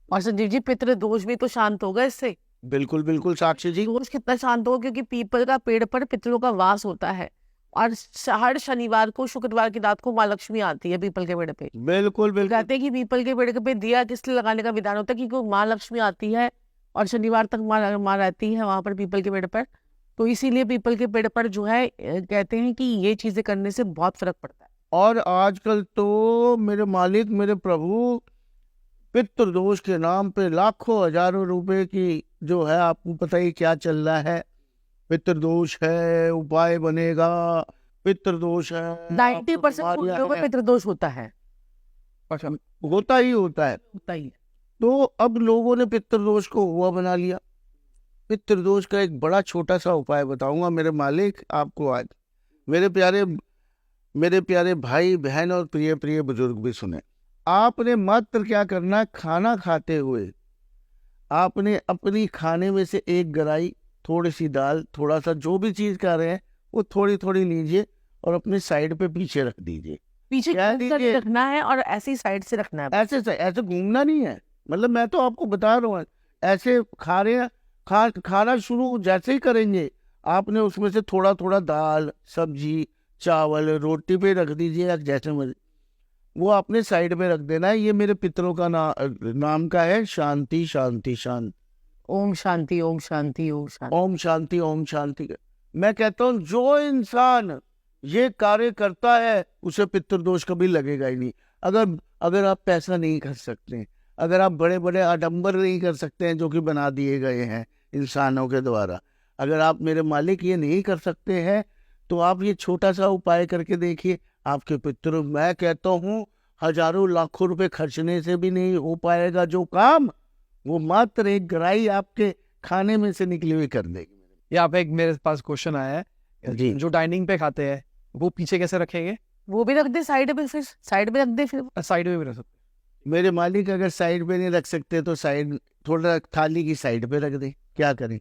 और संजीव जी, पितृ दोष भी तो शांत होगा इससे। बिल्कुल बिल्कुल साक्षी जी। दोष कितना शांत होगा, क्योंकि पीपल का पेड़ पर पितरों का वास होता है, और हर शनिवार को, शुक्रवार की रात को माँ लक्ष्मी आती है पीपल के पेड़ पे। बिल्कुल बिल्कुल। कहते हैं कि पीपल के पेड़ पे दिया किस लिए लगाने का विधान होता है, क्योंकि माँ लक्ष्मी आती है और शनिवार तक माँ रहती है वहां पर पीपल के पेड़ पर। तो इसीलिए पीपल के पेड़ पर जो है कहते हैं कि ये चीजें करने से बहुत फर्क पड़ता है। और आजकल तो मेरे मालिक, मेरे प्रभु, पितृदोष के नाम पे लाखों हजारों रुपए की जो है, आपको पता ही क्या चल रहा है, पितृदोष है, उपाय बनेगा, पितृदोष है, 90% में पितृदोष होता है। अच्छा, होता ही होता है। होता ही है। तो अब लोगों ने पितृदोष को हुआ बना लिया। पितृदोष का एक बड़ा छोटा सा उपाय बताऊंगा मेरे मालिक आपको आज। मेरे प्यारे भाई बहन और प्रिय प्रिय बुजुर्ग भी सुने। आपने मात्र क्या करना, खाना खाते हुए आपने अपनी खाने में से एक गराई, थोड़ी सी दाल, थोड़ा सा जो भी चीज खा रहे हैं वो थोड़ी थोड़ी लीजिए और अपने साइड पे पीछे रख दीजिए। पीछे क्या घूम कर लीजिए? रखना है और ऐसी साइड से रखना है। ऐसे घूमना नहीं है, मतलब मैं तो आपको बता रहा हूँ, ऐसे खा रहे हैं, खाना शुरू जैसे ही करेंगे, आपने उसमें से थोड़ा थोड़ा दाल, सब्जी, चावल, रोटी पे रख दीजिए, जैसे मर्जी वो अपने साइड में रख देना है। ये मेरे पितरों का नाम का है, शांति शांति शांति, ओम शांति ओम शांति ओम शांति। ओम शांति ओम शांति। मैं कहता हूँ जो इंसान ये कार्य करता है उसे पितृदोष कभी लगेगा ही नहीं। अगर आप पैसा नहीं कर सकते, अगर आप बड़े बड़े आडंबर नहीं कर सकते हैं जो कि बना दिए गए हैं इंसानों के द्वारा, अगर आप मेरे मालिक ये नहीं कर सकते हैं, तो आप ये छोटा सा उपाय करके देखिए, आपके पितृ, मैं कहता हूँ हजारों लाखों रुपए खर्चने से भी नहीं हो पाएगा जो काम, वो मात्र एक ग्राही आपके खाने में से निकली हुई कर देगी। यहाँ पे एक मेरे पास क्वेश्चन आया है, जी। जो डाइनिंग पे खाते हैं वो पीछे कैसे रखेंगे? वो भी रख दे साइड पे, फिर साइड में रख दे फिर। साइड में भी रख सकते मेरे मालिक अगर साइड पे नहीं रख सकते तो साइड, थोड़ा थाली की साइड पे रख दे, क्या करें।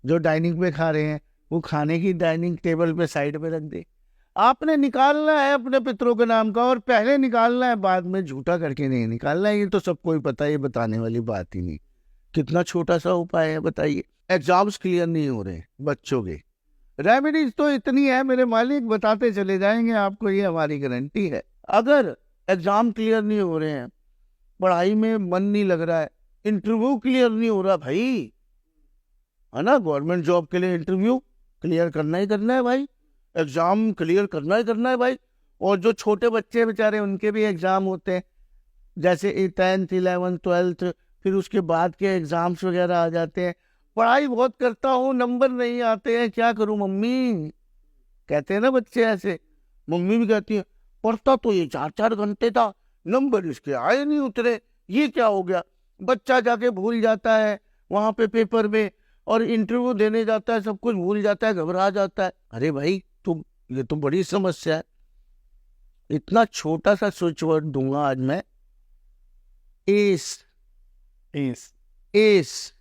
जो डाइनिंग पे खा रहे हैं वो खाने की डाइनिंग टेबल पे साइड पे रख दे। आपने निकालना है अपने पितरों के नाम का, और पहले निकालना है, बाद में झूठा करके नहीं निकालना है। ये तो सबको ही पता है, ये बताने वाली बात ही नहीं। कितना छोटा सा उपाय है बताइए। एग्जाम्स क्लियर नहीं हो रहे बच्चों के, रेमेडीज तो इतनी है मेरे मालिक, बताते चले जाएंगे आपको, ये हमारी गारंटी है। अगर एग्जाम क्लियर नहीं हो रहे हैं, पढ़ाई में मन नहीं लग रहा है, इंटरव्यू क्लियर नहीं हो रहा भाई, है ना, गवर्नमेंट जॉब के लिए इंटरव्यू क्लियर करना ही करना है भाई, एग्जाम क्लियर करना ही करना है भाई। और जो छोटे बच्चे बेचारे, उनके भी एग्जाम होते हैं, जैसे 10th 11th 12th, फिर उसके बाद के एग्जाम्स वगैरह आ जाते हैं। पढ़ाई बहुत करता हूँ, नंबर नहीं आते हैं, क्या करूँ मम्मी, कहते हैं ना बच्चे ऐसे। मम्मी भी कहती है पढ़ता तो ये 4-4 घंटे था, नंबर इसके आए नहीं उतरे, ये क्या हो गया। बच्चा जाके भूल जाता है वहां पे पेपर में, और इंटरव्यू देने जाता है, सब कुछ भूल जाता है, घबरा जाता है। अरे भाई तुम, ये तो बड़ी समस्या है। इतना छोटा सा स्विच वर्ड दूंगा आज मैं, एस। एस एस,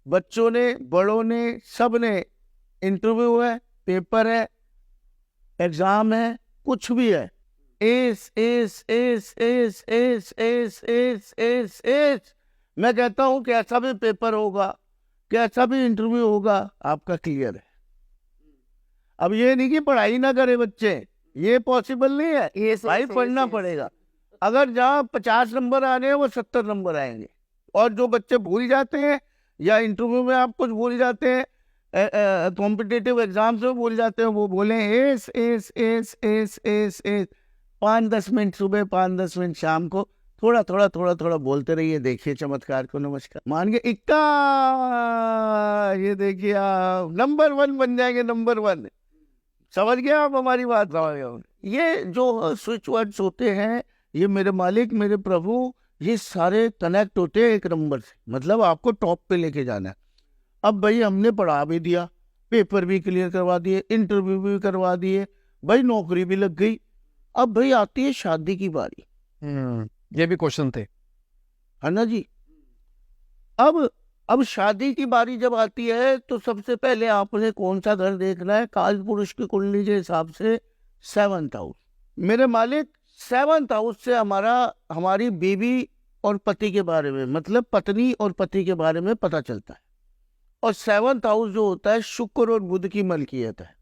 बच्चों ने, बड़ों ने, सब ने, इंटरव्यू है, पेपर है, एग्जाम है, कुछ भी है, S S S S S S S S S. मैं कहता हूं कैसा भी पेपर होगा, कैसा भी इंटरव्यू होगा, आपका क्लियर है। अब ये नहीं कि पढ़ाई ना करे बच्चे, ये पॉसिबल नहीं है Yes, भाई, yes, पढ़ना yes, पड़ेगा। अगर जहाँ 50 नंबर आ रहे हैं वो 70 नंबर आएंगे। और जो बच्चे भूल जाते हैं या इंटरव्यू में आप कुछ भूल जाते हैं, कॉम्पिटिटिव एग्जाम्स में भूल जाते हैं, वो बोले S S S S S S. 5-10 minute सुबह, 5-10 मिनट शाम को थोड़ा थोड़ा थोड़ा थोड़ा बोलते रहिए, देखिए चमत्कार को नमस्कार। मान के इक्का, ये देखिए आप नंबर 1 बन जाएंगे, नंबर 1। समझ गए आप हमारी बात? ये जो स्विच वर्ड्स होते हैं, ये मेरे मालिक मेरे प्रभु, ये सारे कनेक्ट होते हैं एक नंबर से, मतलब आपको टॉप पे लेके जाना है। अब भाई हमने पढ़ा भी दिया, पेपर भी क्लियर करवा दिए, इंटरव्यू भी करवा दिए, भाई नौकरी भी लग गई। अब भाई आती है शादी की बारी, ये भी क्वेश्चन थे। है ना जी। अब शादी की बारी जब आती है तो सबसे पहले आपने कौन सा घर देखना है? काल पुरुष की कुंडली के हिसाब से 7th हाउस। मेरे मालिक 7th हाउस से हमारी बीवी और पति के बारे में, मतलब पत्नी और पति के बारे में पता चलता है। और 7th हाउस जो होता है शुक्र और बुध की मलकियत है।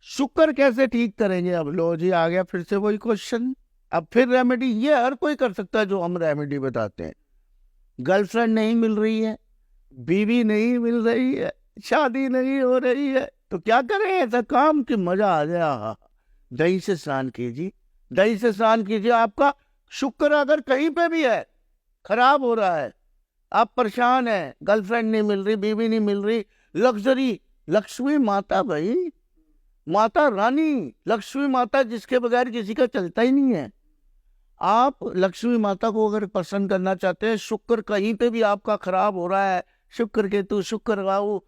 शुक्र कैसे ठीक करेंगे? अब लो जी, आ गया फिर से वही क्वेश्चन। अब फिर रेमेडी, ये हर कोई कर सकता है जो हम रेमेडी बताते हैं। गर्लफ्रेंड नहीं मिल रही है, बीवी नहीं मिल रही है, शादी नहीं हो रही है, तो क्या करें? ऐसा काम कि मजा आ जाए। दही से स्नान कीजिए, दही से स्नान कीजिए। आपका शुक्र अगर कहीं पे भी है, खराब हो रहा है, आप परेशान हैं, गर्लफ्रेंड नहीं मिल रही, बीवी नहीं मिल रही, लग्जरी, लक्ष्मी माता भाई, माता रानी, लक्ष्मी माता जिसके बगैर किसी का चलता ही नहीं है। आप लक्ष्मी माता को अगर प्रसन्न करना चाहते हैं, शुक्र कहीं पे भी आपका खराब हो रहा है, शुक्र केतु, शुक्र राहु,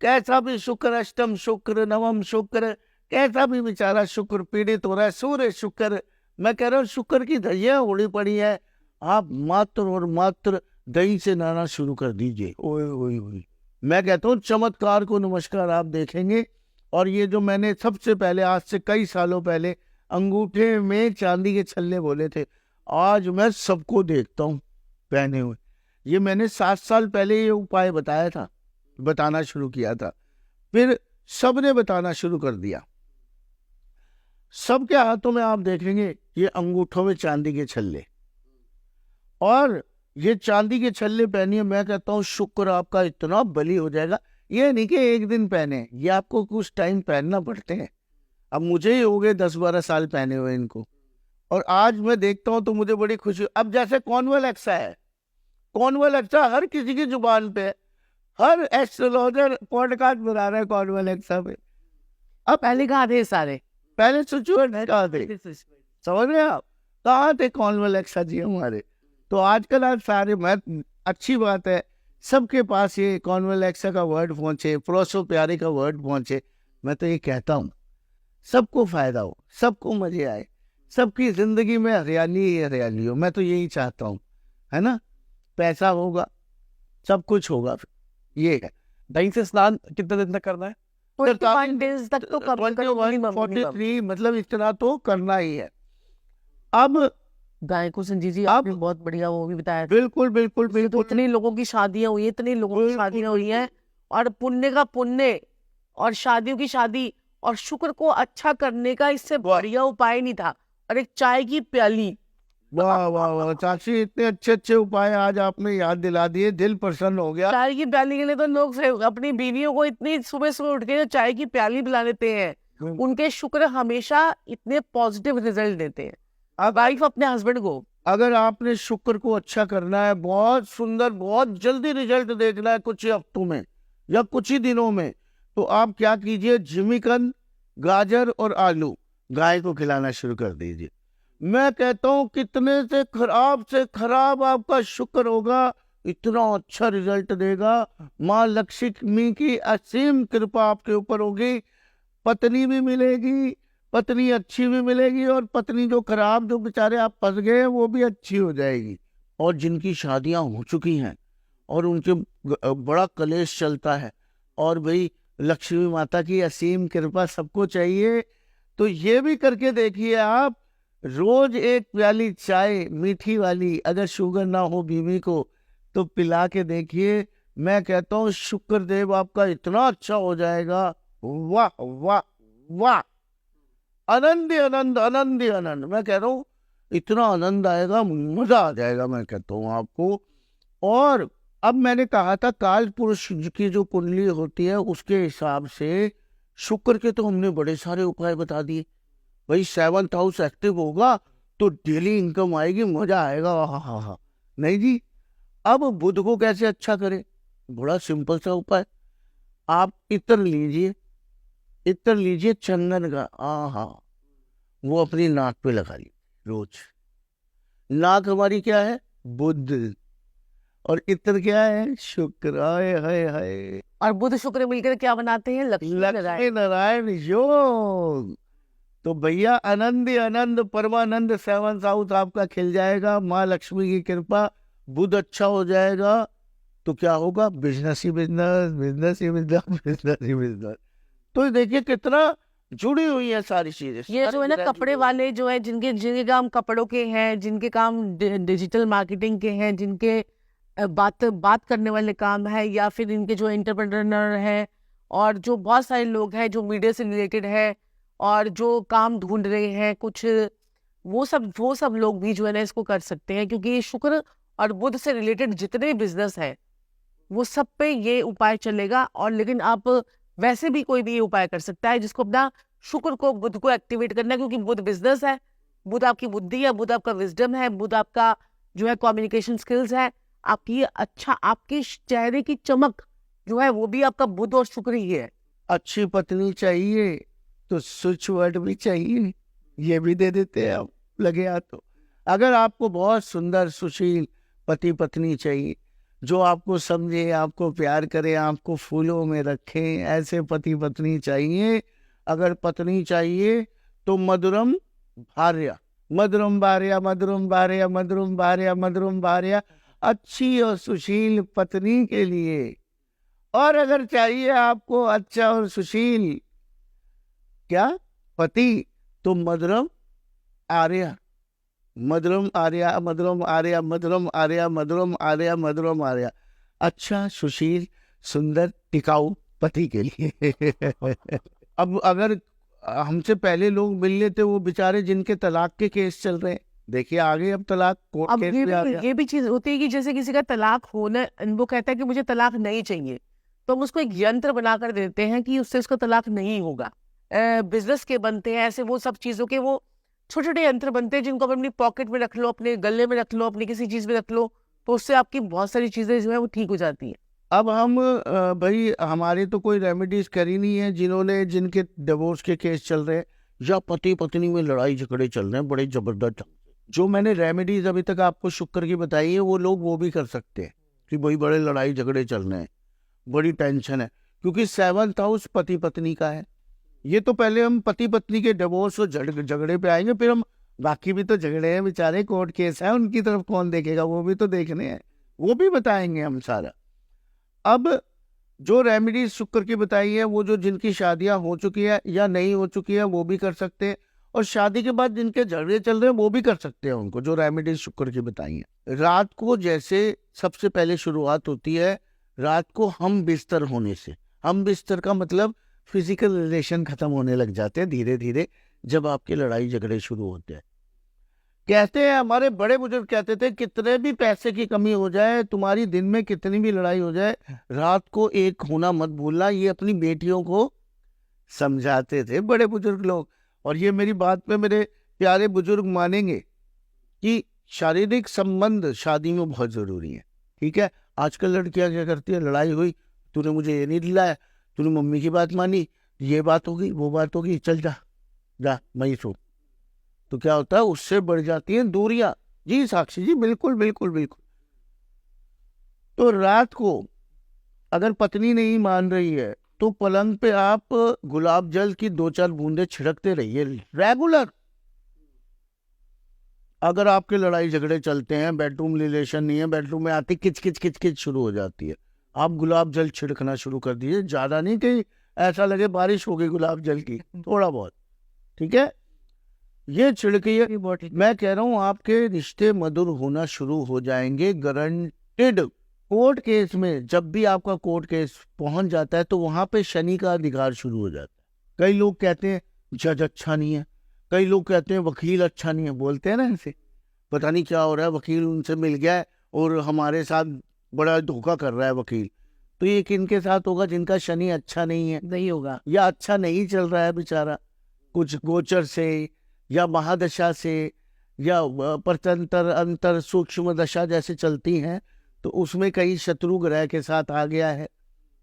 कैसा भी शुक्र, अष्टम शुक्र, नवम शुक्र, कैसा भी बेचारा शुक्र पीड़ित हो रहा है, सूर्य शुक्र, मैं कह रहा हूँ शुक्र की धैया उड़ी पड़ी है, आप मात्र और मात्र दही से नहाना शुरू कर दीजिए। ओए ओए ओए, मैं कहता हूँ चमत्कार को नमस्कार आप देखेंगे। और ये जो मैंने सबसे पहले आज से कई सालों पहले अंगूठे में चांदी के छल्ले बोले थे, आज मैं सबको देखता हूँ पहने हुए। ये मैंने 7 साल पहले ये उपाय बताया था, बताना शुरू किया था, फिर सबने बताना शुरू कर दिया। सबके हाथों में आप देखेंगे ये अंगूठों में चांदी के छल्ले, और ये चांदी के छल्ले पहनिए। मैं कहता हूँ शुक्र आपका इतना बली हो जाएगा। ये नहीं कि एक दिन पहने, ये आपको कुछ टाइम पहनना पड़ते हैं। अब मुझे ही हो गए 10-12 साल पहने हुए इनको, और आज मैं देखता हूँ तो मुझे बड़ी खुशी। अब जैसे कॉन्वल एक्सा है, कॉन्वल एक्सा हर किसी की जुबान पे, हर एस्ट्रोलॉजर पॉडकास्ट बना रहा है कॉन्वल एक्सा पे। अब पहले कहाँ थे सारे? पहले सिचुएशन कहाँ थे? समझ रहे हैं आप? कहाँ थे कॉन्वल एक्सा जी हमारे? तो आजकल आज सारे, मैं, अच्छी बात है सबके पास ये कॉन्वल एक्सा का वर्ड पहुंचे, प्रोसो प्यारे का वर्ड पहुंचे। मैं तो ये कहता हूँ सबको फायदा हो, सबको मजे आए, सबकी जिंदगी में हरियाली ही हरियाली हो। मैं तो यही चाहता हूँ, है ना? पैसा होगा, सब कुछ होगा, फिर ये है। दही से स्नान कितने दिन तक करना है? 21 days तक तो कम 43, मतलब इतना तो करना ही है। अब गाय को संजीव जी अब- आपने बहुत बढ़िया वो भी बताया। बिल्कुल बिल्कुल तो बिल्कुल, इतनी लोगों की शादियां हुई, इतनी लोगों की बिल्कुल, शादियां हुई हैं, और पुण्य का पुण्य और शादियों की शादी और शुक्र को अच्छा करने का इससे बढ़िया उपाय नहीं था। और एक चाय की प्याली, वाह वाह वाह चाची, इतने अच्छे अच्छे उपाय आज आपने याद दिला दिए, दिल प्रसन्न हो गया। चाय की प्याली के लिए तो लोग अपनी बीवियों को इतनी सुबह सुबह उठ के जो चाय की प्याली पिला देते हैं, उनके शुक्र हमेशा इतने पॉजिटिव रिजल्ट देते हैं। वाइफ अपने हस्बैंड को, अगर आपने शुक्र को अच्छा करना है, बहुत सुंदर, बहुत जल्दी रिजल्ट देखना है कुछ ही हफ्तों में या कुछ ही दिनों में, तो आप क्या कीजिए, जिमीकंद, गाजर और आलू गाय को खिलाना शुरू कर दीजिए। मैं कहता हूँ कितने से खराब आपका शुक्र होगा, इतना अच्छा रिजल्ट देगा। माँ लक्ष्मी की असीम कृपा आपके ऊपर होगी, पत्नी भी मिलेगी, पत्नी अच्छी भी मिलेगी, और पत्नी जो खराब, जो बेचारे आप फंस गए हैं, वो भी अच्छी हो जाएगी। और जिनकी शादियां हो चुकी हैं और उनके बड़ा कलेश चलता है, और भाई लक्ष्मी माता की असीम कृपा सबको चाहिए, तो ये भी करके देखिए आप। रोज एक प्याली चाय मीठी वाली, अगर शुगर ना हो बीवी को तो पिला के देखिए। मैं कहता हूँ शुक्र देव आपका इतना अच्छा हो जाएगा, वाह वाह वाह, आनंद ही आनंद, आनंद ही आनंद। मैं कह रहा हूँ इतना आनंद आएगा, मजा आ जाएगा, मैं कहता हूँ आपको। और अब मैंने कहा था काल पुरुष की जो कुंडली होती है उसके हिसाब से शुक्र के तो हमने बड़े सारे उपाय बता दिए। भाई 7th हाउस एक्टिव होगा तो डेली इनकम आएगी, मजा आएगा, हाँ हाँ हाँ। नहीं जी, अब बुध को कैसे अच्छा करें? बड़ा सिंपल सा उपाय, आप इत्र लीजिए, इत्र लीजिए चंदन का, हाँ, वो अपनी नाक पे लगा लीजिए रोज। नाक हमारी क्या है? बुध, और इत्र क्या है? शुक्र। हाय हाय हाय, और बुध शुक्र मिलकर क्या बनाते हैं? लक्ष्मी लक्ष्मी नारायण। नारायण योग। तो भैया आनंद ही आनंद, परमानंद 7th हाउस आपका खिल जाएगा, माँ लक्ष्मी की कृपा, बुध अच्छा हो जाएगा तो क्या होगा? बिजनेस ही बिजनेस, बिजनेस ही बिजनेस, बिजनेस ही बिजनेस। तो देखिए कितना जुड़ी हुई है सारी चीजें। ये जो है ना कपड़े वाले जो है, जिनके जिनके काम कपड़ों के हैं, जिनके काम डिजिटल मार्केटिंग के हैं, जिनके बात करने वाले काम है, या फिर इनके जो एंटरप्रेन्योर है, और जो बहुत सारे लोग हैं जो मीडिया से रिलेटेड है और जो काम ढूंढ रहे हैं कुछ, वो सब लोग भी जो है ना इसको कर सकते हैं, क्योंकि ये शुक्र और बुध से रिलेटेड जितने बिजनेस है वो सब पे ये उपाय चलेगा। और लेकिन आप वैसे भी कोई भी ये उपाय कर सकता है जिसको अपना शुक्र को, बुध को एक्टिवेट करना है, क्योंकि बुध बिजनेस है, बुध आपकी बुद्धि है, बुध आपका विजडम है, बुध आपका जो है कम्युनिकेशन स्किल्स है, आपकी अच्छा, आपके चेहरे की चमक जो है वो भी आपका बुध और शुक्र ही है। अच्छी पत्नी चाहिए तो स्विच वर्ड भी चाहिए, ये भी दे देते हैं आप, लगे हाथ तो। अगर आपको बहुत सुंदर सुशील पति पत्नी चाहिए जो आपको समझे, आपको प्यार करे, आपको फूलों में रखे, ऐसे पति पत्नी चाहिए। अगर पत्नी चाहिए तो मधुरम भार्या, मधुरम भार्या, मधुरम भार्या, मधुरम भार्या, मधुरम भार्या, अच्छी और सुशील पत्नी के लिए। और अगर चाहिए आपको अच्छा और सुशील क्या पति, तो मधुरम आर्या, मधुरम आर्या, मधुरम आर्या, मधुरम आर्या, मधुरम आर्या, मधुरम आर्या, अच्छा सुशील सुंदर टिकाऊ पति के लिए। अब अगर हमसे पहले लोग मिल लेते, वो बेचारे जिनके तलाक के केस चल रहे हैं, देखिए आगे अब तलाक कोर्ट अब केस भी आ गया। ये भी चीज होती है कि जैसे किसी का तलाक होना, वो कहता है कि मुझे तलाक नहीं चाहिए, तो हम उसको एक यंत्र बनाकर देते हैं कि उससे उसका तलाक नहीं होगा। बिजनेस के बनते हैं ऐसे, वो सब चीजों के वो छोटे छोटे यंत्र बनते हैं जिनको आप अपनी पॉकेट में रख लो, अपने गले में रख लो, अपनी किसी चीज में रख लो, तो उससे आपकी बहुत सारी चीजें जो है वो ठीक हो जाती हैं। अब हम भाई हमारे तो कोई रेमेडीज करी नहीं है, जिनके डिवोर्स के केस चल रहे हैं या पति पत्नी में लड़ाई झगड़े चल रहे हैं बड़े जबरदस्त, जो मैंने रेमेडीज अभी तक आपको शुक्र की बताई है, वो लोग वो भी कर सकते हैं कि भाई बड़े लड़ाई झगड़े चल रहे हैं, बड़ी टेंशन है, क्योंकि 7th हाउस पति पत्नी का है। ये तो पहले हम पति पत्नी के डिवोर्स और झगड़े पे आएंगे, फिर हम बाकी भी तो झगड़े हैं बेचारे, कोर्ट केस है, उनकी तरफ कौन देखेगा, वो भी तो देखने हैं, वो भी बताएंगे हम सारा। अब जो रेमेडीज शुक्र की बताई है, वो जो जिनकी शादियां हो चुकी है या नहीं हो चुकी है वो भी कर सकते हैं, और शादी के बाद जिनके झगड़े चल रहे हैं वो भी कर सकते हैं उनको, जो रेमेडीज शुक्र की बताई है। रात को जैसे सबसे पहले शुरुआत होती है, रात को हम बिस्तर होने से, हम बिस्तर का मतलब फिजिकल रिलेशन खत्म होने लग जाते हैं धीरे धीरे, जब आपके लड़ाई झगड़े शुरू होते हैं। कहते हैं हमारे बड़े बुजुर्ग कहते थे, कितने भी पैसे की कमी हो जाए, तुम्हारी दिन में कितनी भी लड़ाई हो जाए, रात को एक होना मत भूलना। ये अपनी बेटियों को समझाते थे बड़े बुजुर्ग लोग, और ये मेरी बात पे मेरे प्यारे बुजुर्ग मानेंगे कि शारीरिक संबंध शादी में बहुत जरूरी है। ठीक है, आजकल लड़कियां क्या करती है, लड़ाई हुई, तूने मुझे ये नहीं दिलाया, तूने मम्मी की बात मानी, ये बात होगी, वो बात होगी, चल जा जा मैं ही सो, तो क्या होता है, उससे बढ़ जाती हैं दूरियां। जी साक्षी जी, बिल्कुल बिल्कुल बिल्कुल। तो रात को अगर पत्नी नहीं मान रही है तो पलंग पे आप गुलाब जल की 2-4 बूंदे छिड़कते रहिए रेगुलर। अगर आपके लड़ाई झगड़े चलते हैं, बेडरूम रिलेशन नहीं है, बेडरूम में आती किच किच किच किच शुरू हो जाती है, आप गुलाब जल छिड़कना शुरू कर दीजिए, ज्यादा नहीं कि ऐसा लगे बारिश हो गई गुलाब जल की, थोड़ा बहुत, ठीक है, ये छिड़किए। मैं कह रहा हूँ आपके रिश्ते मधुर होना शुरू हो जाएंगे, गारंटेड कोर्ट केस में जब भी आपका कोर्ट केस पहुंच जाता है तो वहां पे शनि का अधिकार शुरू हो जाता है। कई लोग कहते हैं जज अच्छा नहीं है, कई लोग कहते हैं वकील अच्छा नहीं है, बोलते हैं ना ऐसे, पता नहीं क्या हो रहा है, वकील उनसे मिल गया है और हमारे साथ बड़ा धोखा कर रहा है वकील। तो ये किनके साथ होगा? जिनका शनि अच्छा नहीं है नहीं होगा। या अच्छा नहीं चल रहा है बेचारा, कुछ गोचर से या महादशा से या परतंत्र अंतर सूक्ष्म दशा जैसे चलती हैं, तो उसमें कई शत्रु ग्रह के साथ आ गया है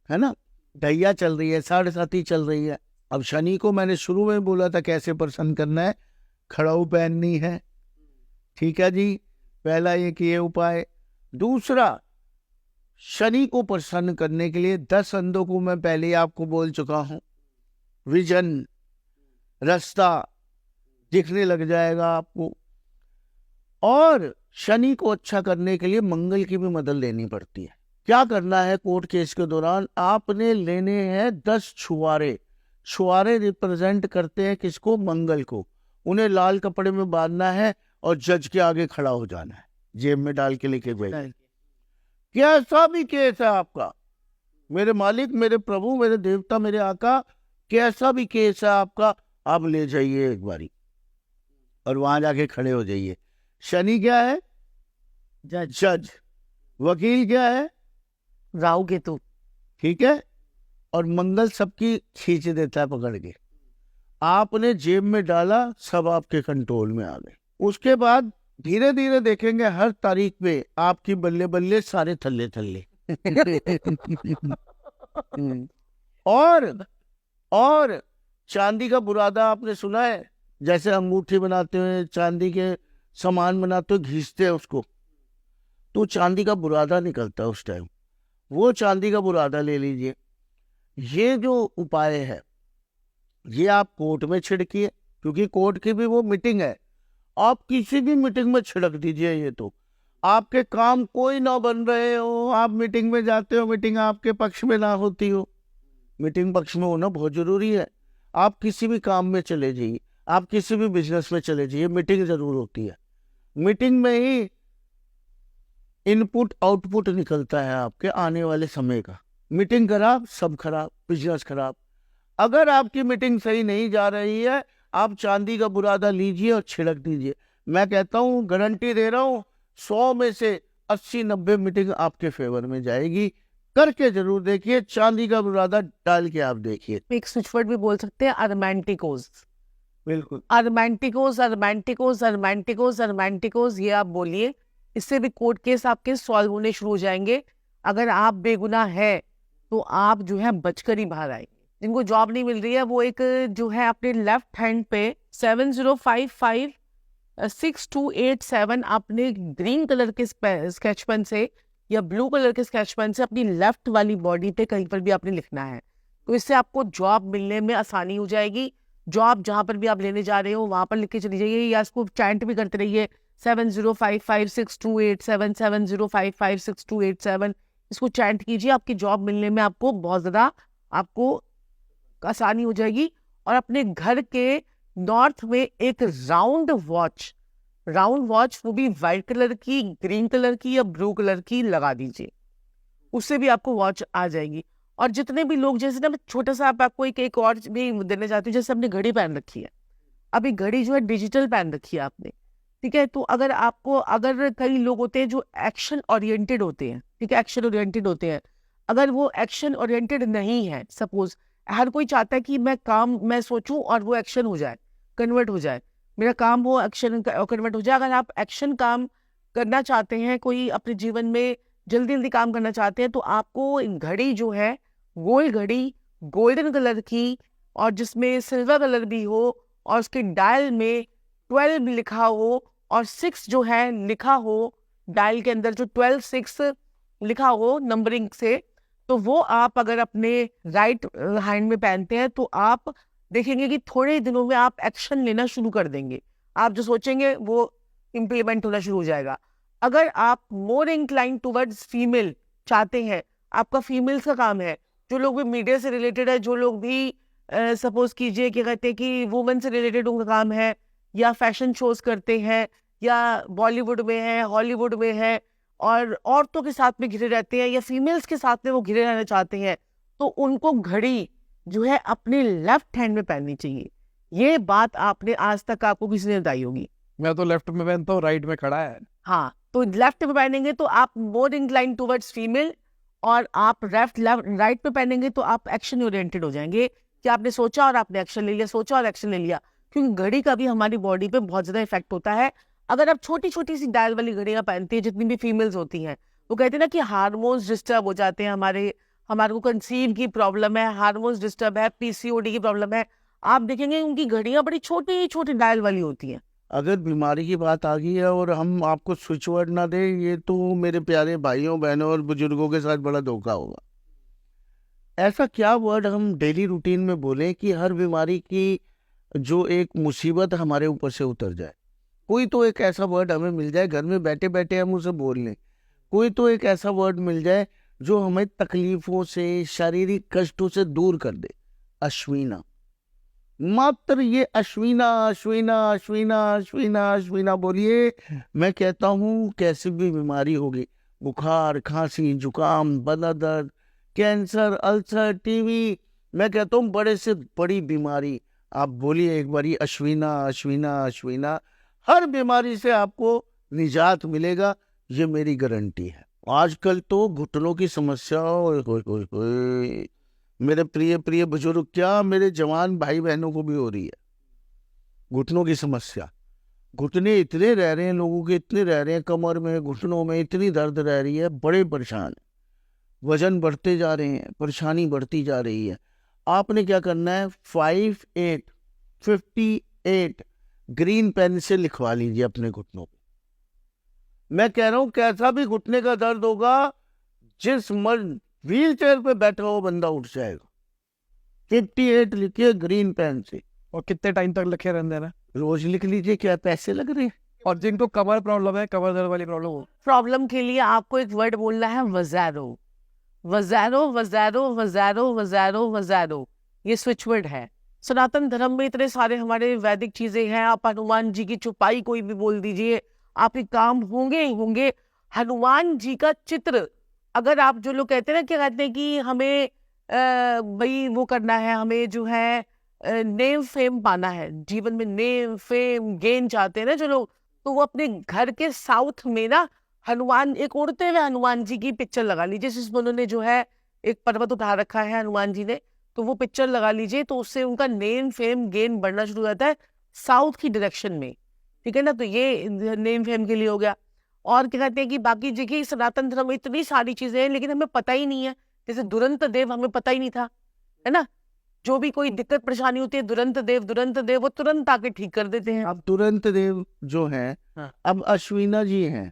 ना, ढैया चल रही है, साढ़े साथी चल रही है। अब शनि को मैंने शुरू में बोला था कैसे प्रसन्न करना है, खड़ाऊ पहननी है, ठीक है जी, पहला ये किए उपाय। दूसरा, शनि को प्रसन्न करने के लिए 10 अंधों को मैं पहले ही आपको बोल चुका हूं, विजन, रास्ता दिखने लग जाएगा आपको। और शनि को अच्छा करने के लिए मंगल की भी मदद लेनी पड़ती है। क्या करना है कोर्ट केस के दौरान? आपने लेने हैं 10 छुआरे। छुआरे रिप्रेजेंट करते हैं किसको? मंगल को। उन्हें लाल कपड़े में बांधना है और जज के आगे खड़ा हो जाना है, जेब में डाल के लेके गए। कैसा भी केस है आपका, मेरे मालिक, मेरे प्रभु, मेरे देवता, मेरे आका, कैसा भी केस है आपका, आप ले जाइए एक बारी और वहां जाके खड़े हो जाइए। शनि क्या है? जज। वकील क्या है? राहु केतु। ठीक है। और मंगल सबकी खींच देता है पकड़ के। आपने जेब में डाला, सब आपके कंट्रोल में आ गए। उसके बाद धीरे धीरे देखेंगे हर तारीख पे आपकी बल्ले बल्ले सारे थल्ले थल्ले। और चांदी का बुरादा आपने सुना है? जैसे अंगूठी बनाते हैं, चांदी के सामान बनाते हो, घिसते हैं उसको, तो चांदी का बुरादा निकलता है उस टाइम। वो चांदी का बुरादा ले लीजिए। ये जो उपाय है ये आप कोर्ट में छिड़किए, क्योंकि कोर्ट की भी वो मीटिंग है। आप किसी भी मीटिंग में छिड़क दीजिए। ये तो आपके काम कोई ना बन रहे हो, आप मीटिंग में जाते हो, मीटिंग आपके पक्ष में ना होती हो, मीटिंग पक्ष में होना बहुत जरूरी है। आप किसी भी काम में चले जाइए, आप किसी भी बिजनेस में चले जाइए, मीटिंग जरूर होती है। मीटिंग में ही इनपुट आउटपुट निकलता है आपके आने वाले समय का। मीटिंग खराब, सब खराब, बिजनेस खराब। अगर आपकी मीटिंग सही नहीं जा रही है, आप चांदी का बुरादा लीजिए और छिड़क दीजिए। मैं कहता हूँ, गारंटी दे रहा हूँ, 100 में से 80-90 मीटिंग आपके फेवर में जाएगी। करके जरूर देखिए, चांदी का बुरादा डाल के आप देखिए। एक स्विच वर्ड भी बोल सकते हैं, अरमैंटिकोस। बिल्कुल, अरमैंटिकोस, अरमैंटिकोस, अरमैंटिकोस, अरमैंटिकोस, ये आप बोलिए। इससे भी कोर्ट केस आपके सॉल्व होने शुरू हो जाएंगे। अगर आप बेगुनाह है तो आप जो है बचकर ही बाहर आएंगे। जिनको जॉब नहीं मिल रही है, वो एक जो है अपने लेफ्ट हैंड पे 70556287 आपने ग्रीन कलर के स्केच पेन से या ब्लू कलर के स्केच पेन से अपनी लेफ्ट वाली बॉडी पे कहीं पर भी आपने लिखना है। तो इससे आपको जॉब मिलने में आसानी हो जाएगी। जॉब जहां पर भी आप लेने जा रहे हो वहां पर लिख के चली जाइए, या इसको चैंट भी करते रहिए, 70556287, 70556287। इसको चैंट कीजिए, आपकी जॉब मिलने में आपको बहुत ज्यादा आपको आसानी हो जाएगी। और अपने घर के नॉर्थ में एक राउंड वॉच, वो भी व्हाइट कलर की, ग्रीन कलर की या ब्लू कलर की लगा दीजिए, उससे भी आपको वॉच आ जाएगी। और जितने भी लोग, जैसे ना मैं छोटा सा आपको एक और भी देना चाहती हूँ, जैसे आपने घड़ी पहन रखी है, अभी घड़ी जो है डिजिटल पहन रखी है आपने, ठीक है, तो अगर कई लोग होते हैं जो एक्शन ओरिएंटेड होते हैं, ठीक है, एक्शन ओरिएंटेड होते हैं, अगर वो एक्शन ओरिएंटेड नहीं है, सपोज हर कोई चाहता है कि मैं सोचूं और वो एक्शन हो जाए, कन्वर्ट हो जाए, मेरा काम वो एक्शन कन्वर्ट हो जाए। अगर आप एक्शन काम करना चाहते हैं, कोई अपने जीवन में जल्दी जल्दी काम करना चाहते हैं, तो आपको घड़ी जो है, गोल घड़ी, गोल्डन कलर की, और जिसमें सिल्वर कलर भी हो, और उसके डायल में 12 लिखा हो और 6 जो है लिखा हो, डायल के अंदर जो 12-6 लिखा हो नंबरिंग से, तो वो आप अगर अपने राइट हैंड में पहनते हैं तो आप देखेंगे कि थोड़े दिनों में आप एक्शन लेना शुरू कर देंगे। आप जो सोचेंगे वो इम्प्लीमेंट होना शुरू हो जाएगा। अगर आप मोर इंक्लाइन टुवर्ड्स फीमेल चाहते हैं, आपका फीमेल्स का काम है, जो लोग भी मीडिया से रिलेटेड है, जो लोग भी सपोज कीजिए क्या कहते हैं कि वुमेन से रिलेटेड उनका काम है, या फैशन शोज करते हैं, या बॉलीवुड में है, हॉलीवुड में है, और औरतों के साथ में घिरे रहते हैं या फीमेल्स के साथ में वो घिरे रहना चाहते हैं, तो उनको घड़ी जो है अपने लेफ्ट हैंड में पहननी चाहिए। ये बात आपने आज तक आपको किसी ने बताई होगी? मैं तो लेफ्ट में पहनता हूँ, राइट में खड़ा है। हाँ, तो लेफ्ट में पहनेंगे तो आप मोर इंक्लाइन टुवर्ड्स फीमेल, और आप राइट में पहनेंगे तो आप एक्शन ओरिएंटेड हो जाएंगे कि आपने सोचा और आपने एक्शन ले लिया, सोचा और एक्शन ले लिया। क्योंकि घड़ी का भी हमारी बॉडी पे बहुत ज्यादा इफेक्ट होता है। अगर आप छोटी छोटी सी डायल वाली घड़ियां पहनती है, जितनी भी फीमेल्स होती हैं, वो कहते हैं ना कि हार्मोन्स डिस्टर्ब हो जाते हैं, हमारे को कंसीव की प्रॉब्लम है, हार्मोन्स डिस्टर्ब है, पीसीओडी की प्रॉब्लम है। आप देखेंगे उनकी घड़ियां बड़ी छोटी छोटी डायल वाली होती हैं। अगर बीमारी की बात आ गई है और हम आपको स्विच वर्ड ना दें, ये तो मेरे प्यारे भाइयों बहनों और बुजुर्गों के साथ बड़ा धोखा होगा। ऐसा क्या वर्ड हम डेली रूटीन में बोलें कि हर बीमारी की जो एक मुसीबत हमारे ऊपर से उतर जाए। कोई तो एक ऐसा वर्ड हमें मिल जाए, घर में बैठे बैठे हम उसे बोल लें। कोई तो एक ऐसा वर्ड मिल जाए जो हमें तकलीफों से, शारीरिक कष्टों से दूर कर दे। अश्विना, मात्र ये अश्विना अश्विना अश्विना अश्विना अश्विना बोलिए। मैं कहता हूँ कैसी भी बीमारी होगी, बुखार, खांसी, जुकाम, बदन दर्द, कैंसर, अल्सर, टीबी, मैं कहता हूँ बड़े से बड़ी बीमारी, आप बोलिए एक बारी अश्विना अश्विना अश्विना, हर बीमारी से आपको निजात मिलेगा, ये मेरी गारंटी है। आजकल तो घुटनों की समस्या, ओए होए होए होए, मेरे प्रिय प्रिय बुजुर्ग, क्या मेरे जवान भाई बहनों को भी हो रही है घुटनों की समस्या। घुटने इतने रह रहे हैं लोगों के, इतने रह रहे हैं, कमर में, घुटनों में इतनी दर्द रह रही है, बड़े परेशान हैं। वजन बढ़ते जा रहे हैं, परेशानी बढ़ती जा रही है। आपने क्या करना है, 58 ग्रीन पेन से लिखवा लीजिए अपने घुटनों पे। मैं कह रहा हूं कैसा भी घुटने का दर्द होगा, जिस मर्द व्हील चेयर पे बैठा हो बंदा उठ जाएगा। 58 लिखिए ग्रीन पेन से। और कितने टाइम तक लिखे रहने देना? रोज लिख लीजिए, क्या पैसे लग रहे हैं? और जिनको कमर प्रॉब्लम है, कमर दर्द वाली प्रॉब्लम हो, प्रॉब्लम के लिए आपको एक वर्ड बोलना है, वज़ारो वज़ारो वज़ारो वज़ारो वज़ारो वज़ारो, ये स्विच वर्ड है। सनातन धर्म में इतने सारे हमारे वैदिक चीजें हैं, आप हनुमान जी की चौपाई कोई भी बोल दीजिए, आपके काम होंगे ही होंगे। हनुमान जी का चित्र, अगर आप, जो लोग कहते हैं ना, क्या कहते हैं कि हमें भाई वो करना है, हमें जो है नेम फेम पाना है जीवन में, नेम फेम गेन चाहते हैं ना जो लोग, तो वो अपने घर के साउथ में ना हनुमान, एक उड़ते हुए हनुमान जी की पिक्चर लगा लीजिए, जिसमें उन्होंने जो है एक पर्वत उठा रखा है हनुमान जी ने, तो वो पिक्चर लगा लीजिए, तो उससे उनका नेम फेम गेन बढ़ना शुरू हो जाता है साउथ की डायरेक्शन में, ठीक है ना। तो ये नेम फेम के लिए हो गया। और क्या कहते हैं कि बाकी जगह सनातन धर्म में इतनी सारी चीजें हैं, लेकिन हमें पता ही नहीं है। जैसे दुरंत देव, हमें पता ही नहीं था, है ना। जो भी कोई दिक्कत परेशानी होती है, दुरंत देव वो तुरंत आके ठीक कर देते हैं। अब तुरंत देव जो हैं, हाँ। अब अश्विना जी हैं।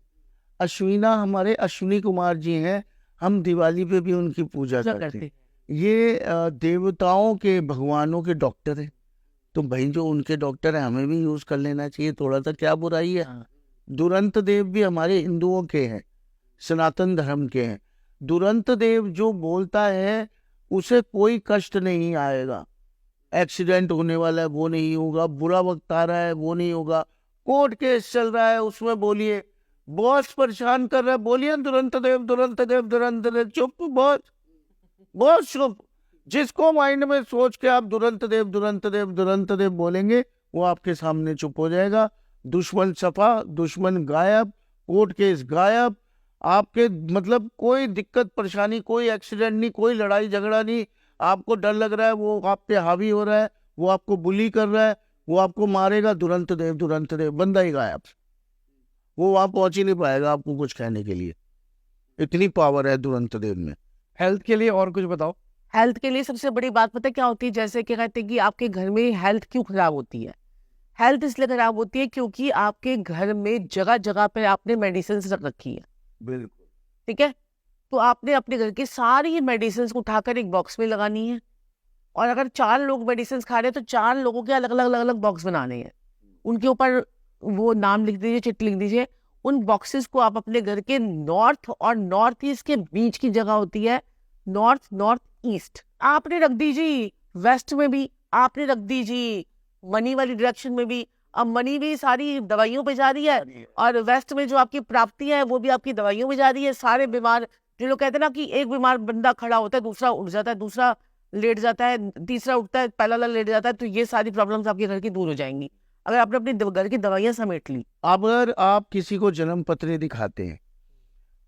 अश्विना हमारे अश्विनी कुमार जी हैं, हम दिवाली पे भी उनकी पूजा करते हैं। ये देवताओं के, भगवानों के डॉक्टर हैं, तो भाई जो उनके डॉक्टर हैं हमें भी यूज कर लेना चाहिए, थोड़ा सा क्या बुराई है। हाँ। दुरंत देव भी हमारे हिंदुओं के हैं, सनातन धर्म के हैं। दुरंत देव जो बोलता है उसे कोई कष्ट नहीं आएगा, एक्सीडेंट होने वाला है वो नहीं होगा, बुरा वक्त आ रहा है वो नहीं होगा, कोर्ट केस चल रहा है उसमें बोलिए, बॉस परेशान कर रहा है बोलिए दुरंत देव दुरंत देव दुरंत देव, चुप बॉस, बॉस चुप। जिसको माइंड में सोच के आप दुरंत देव दुरंत देव दुरंत देव बोलेंगे, वो आपके सामने चुप हो जाएगा। दुश्मन सफा, दुश्मन गायब, कोर्ट केस गायब, आपके मतलब कोई दिक्कत परेशानी, कोई एक्सीडेंट नहीं, कोई लड़ाई झगड़ा नहीं। आपको डर लग रहा है वो आप पे हावी हो रहा है, वो आपको बुली कर रहा है, वो आपको मारेगा, दुरंत देव बंदा ही गायब, वो वहां पहुंच ही नहीं पाएगा आपको कुछ कहने के लिए, इतनी पावर है दुरंत देव में। हेल्थ के लिए और कुछ बताओ। हेल्थ के लिए सबसे बड़ी बात पता है क्या होती है? जैसे क्या कहते हैं कि आपके घर में हेल्थ क्यों खराब होती है? हेल्थ इसलिए खराब होती है क्योंकि आपके घर में जगह जगह पे आपने मेडिसिन रख रखी है, बिल्कुल, ठीक है। तो आपने अपने घर की सारी मेडिसिन को उठाकर एक बॉक्स में लगानी है, और अगर 4 लोग मेडिसिन खा रहे हैं तो 4 लोगों के अलग अलग अलग अलग बॉक्स बनाने हैं, उनके ऊपर वो नाम लिख दीजिए, चिट्ठी लिख दीजिए। उन बॉक्सेस को आप अपने घर के नॉर्थ और नॉर्थ ईस्ट के बीच की जगह होती है, नॉर्थ ईस्ट आपने रख दीजिए, वेस्ट में भी आपने रख दीजिए, मनी वाली डायरेक्शन में भी अब मनी भी सारी दवाइयों पे जा रही है, और वेस्ट में जो आपकी प्राप्तियां है वो भी आपकी दवाइयों में जा रही है। सारे बीमार, जो लोग कहते हैं ना कि एक बीमार बंदा खड़ा होता है, दूसरा उठ जाता है, दूसरा लेट जाता है, तीसरा उठता है, पहला वाला लेट जाता है, तो ये सारी प्रॉब्लम्स आपके घर की दूर हो जाएंगी अगर आपने अपनी घर की दवाइयां समेट ली। अगर आप किसी को जन्म पत्री दिखाते हैं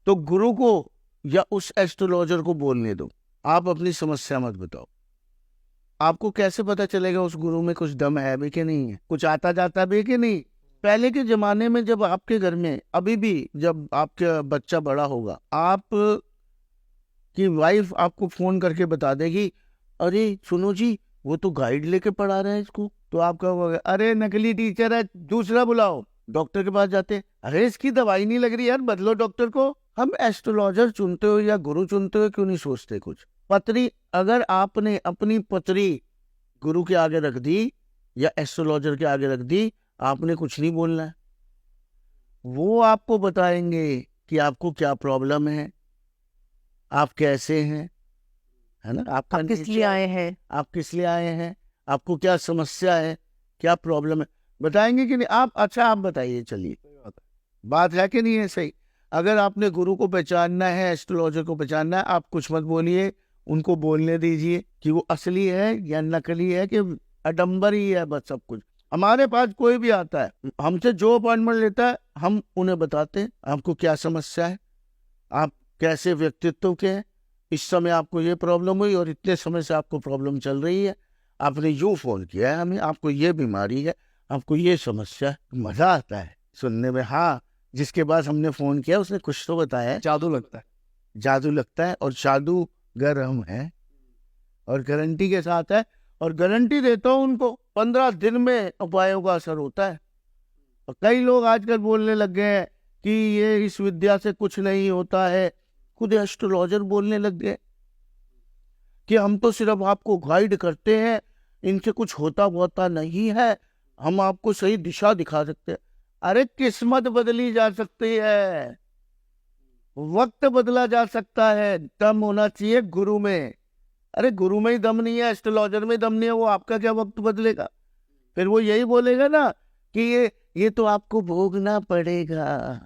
तो गुरु को या उस एस्ट्रोलॉजर को बोलने दो, आप अपनी समस्या मत बताओ। आपको कैसे पता चलेगा उस गुरु में कुछ दम है भी कि नहीं है, कुछ आता जाता भी कि नहीं। पहले के जमाने में जब आपके घर में, अभी भी जब आपका बच्चा बड़ा होगा, आप की वाइफ आपको फोन करके बता देगी, अरे सुनो जी वो तो गाइड लेके पढ़ा रहे हैं इसको, तो आप कहोगे अरे नकली टीचर है, दूसरा बुलाओ। डॉक्टर के पास जाते, अरे इसकी दवाई नहीं लग रही यार, बदलो डॉक्टर को। हम एस्ट्रोलॉजर चुनते हो या गुरु चुनते हो क्यों नहीं सोचते कुछ। पत्री, अगर आपने अपनी पत्री गुरु के आगे रख दी या एस्ट्रोलॉजर के आगे रख दी, आपने कुछ नहीं बोलना है। वो आपको बताएंगे कि आपको क्या प्रॉब्लम है, आप कैसे हैं, है ना, आपका आप किस लिए nature, आए हैं, आप किस लिए आए हैं, आपको क्या समस्या है, क्या प्रॉब्लम है, बताएंगे कि नहीं। आप अच्छा आप बताइए, चलिए बात है कि नहीं है सही। अगर आपने गुरु को पहचानना है, एस्ट्रोलॉजर को पहचानना है, आप कुछ मत बोलिए, उनको बोलने दीजिए कि वो असली है या नकली है, कि अडम्बर ही है बस सब कुछ। हमारे पास कोई भी आता है, हमसे जो अपॉइंटमेंट लेता है, हम उन्हें बताते हैं आपको क्या समस्या है, आप कैसे व्यक्तित्व के हैं, इस समय आपको ये प्रॉब्लम हुई और इतने समय से आपको प्रॉब्लम चल रही है, आपने यूं फोन किया है हमें, आपको ये बीमारी है, आपको ये समस्या है। मजा आता है सुनने में। हाँ, जिसके पास हमने फोन किया उसने कुछ तो बताया है, जादू लगता है। जादू लगता है, और जादूगर हम हैं, और गारंटी के साथ है, और गारंटी देता हूँ उनको 15 दिन में उपायों का असर होता है। और कई लोग आजकल बोलने लग गए हैं कि ये इस विद्या से कुछ नहीं होता है, खुद एस्ट्रोलॉजर बोलने लग गए कि हम तो सिर्फ आपको गाइड करते हैं, इनसे कुछ होता होता नहीं है, हम आपको सही दिशा दिखा सकते हैं। अरे किस्मत बदली जा सकती है, वक्त बदला जा सकता है, दम होना चाहिए गुरु में। अरे गुरु में ही दम नहीं है, एस्ट्रोलॉजर में दम नहीं है, वो आपका क्या वक्त बदलेगा। फिर वो यही बोलेगा ना कि ये तो आपको भोगना पड़ेगा,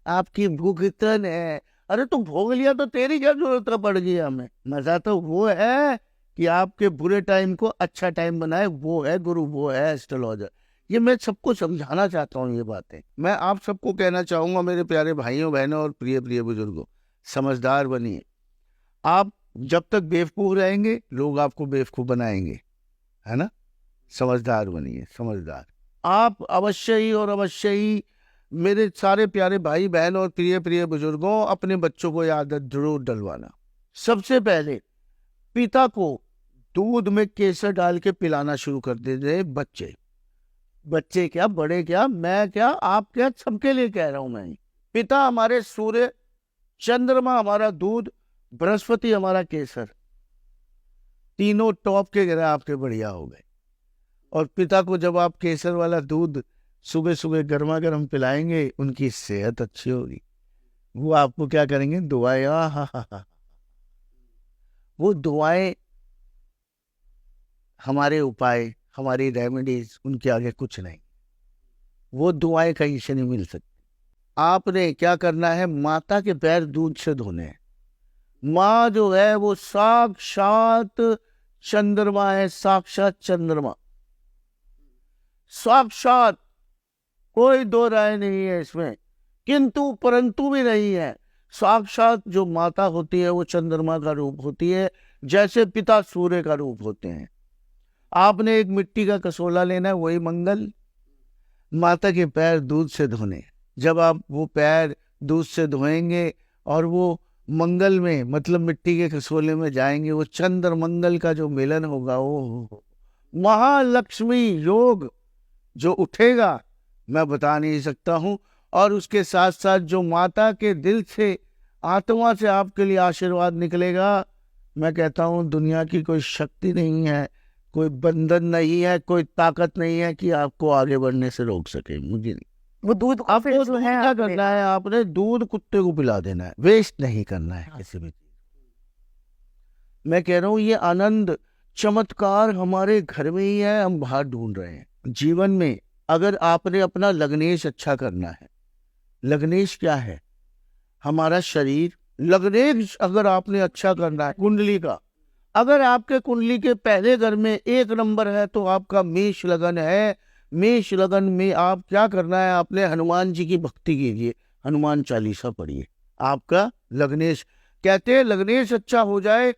आपकी भुगतन है। अरे तो भोग लिया तो तेरी क्या जरूरत पड़ गई हमें। मजा तो वो है कि आपके बुरे टाइम को अच्छा टाइम बनाए, वो है गुरु, वो है एस्ट्रोलॉजर। ये मैं सबको समझाना चाहता हूँ ये बातें। मैं आप सबको कहना चाहूंगा, मेरे प्यारे भाइयों बहनों और प्रिय प्रिय बुजुर्गों, समझदार बनिए। आप जब तक बेवकूफ रहेंगे लोग आपको बेवकूफ बनाएंगे, है ना। समझदार बनिए, समझदार। आप अवश्य ही और अवश्य ही मेरे सारे प्यारे भाई बहन और प्रिय प्रिय बुजुर्गों, अपने बच्चों को ये आदत जरूर डलवाना। सबसे पहले पिता को दूध में केसर डाल के पिलाना शुरू कर दे बच्चे। बच्चे क्या, बड़े क्या, मैं क्या, आप क्या, सबके लिए कह रहा हूं मैं। पिता हमारे सूर्य, चंद्रमा हमारा दूध, बृहस्पति हमारा केसर, तीनों टॉप के ग्रह आपके बढ़िया हो गए। और पिता को जब आप केसर वाला दूध सुबह सुबह गर्मा गर्म पिलाएंगे, उनकी सेहत अच्छी होगी। वो आपको क्या करेंगे, दुआएं, हा, वो दुआएं हमारे उपाय, हमारी रेमेडीज, उनके आगे कुछ नहीं। वो दुआएं कहीं से नहीं मिल सकती। आपने क्या करना है, माता के पैर दूध से धोने हैं। माँ जो है वो साक्षात चंद्रमा है, साक्षात चंद्रमा, साक्षात, कोई दो राय नहीं है इसमें, किंतु परंतु भी नहीं है। साक्षात जो माता होती है वो चंद्रमा का रूप होती है, जैसे पिता सूर्य का रूप होते हैं। आपने एक मिट्टी का कसोला लेना है, वही मंगल, माता के पैर दूध से धोने। जब आप वो पैर दूध से धोएंगे और वो मंगल में, मतलब मिट्टी के कसोले में जाएंगे, वो चंद्र मंगल का जो मिलन होगा, वो महालक्ष्मी योग जो उठेगा, मैं बता नहीं सकता हूं। और उसके साथ साथ जो माता के दिल से, आत्मा से आपके लिए आशीर्वाद निकलेगा, मैं कहता हूं दुनिया की कोई शक्ति नहीं है, कोई बंधन नहीं है, कोई ताकत नहीं है कि आपको आगे बढ़ने से रोक सके। मुझे नहीं। वो दूध को आपको फिर जो दूध है क्या आपने- करना है, आपने दूध कुत्ते को पिला देना है, वेस्ट नहीं करना है किसी भी चीज। मैं कह रहा हूं ये आनंद चमत्कार हमारे घर में ही है, हम बाहर ढूंढ रहे हैं। जीवन में अगर आपने अपना लग्नेश अच्छा करना है, लग्नेश क्या है? हमारा शरीर। लग्नेश अगर आपने अच्छा करना है कुंडली का, अगर आपके कुंडली के पहले घर में 1 नंबर है तो आपका मेष लगन है। मेष लगन में आप क्या करना है, आपने हनुमान जी की भक्ति कीजिए, हनुमान चालीसा पढ़िए। आपका लग्नेश, कहते हैं लग्नेश अच्छा हो जाए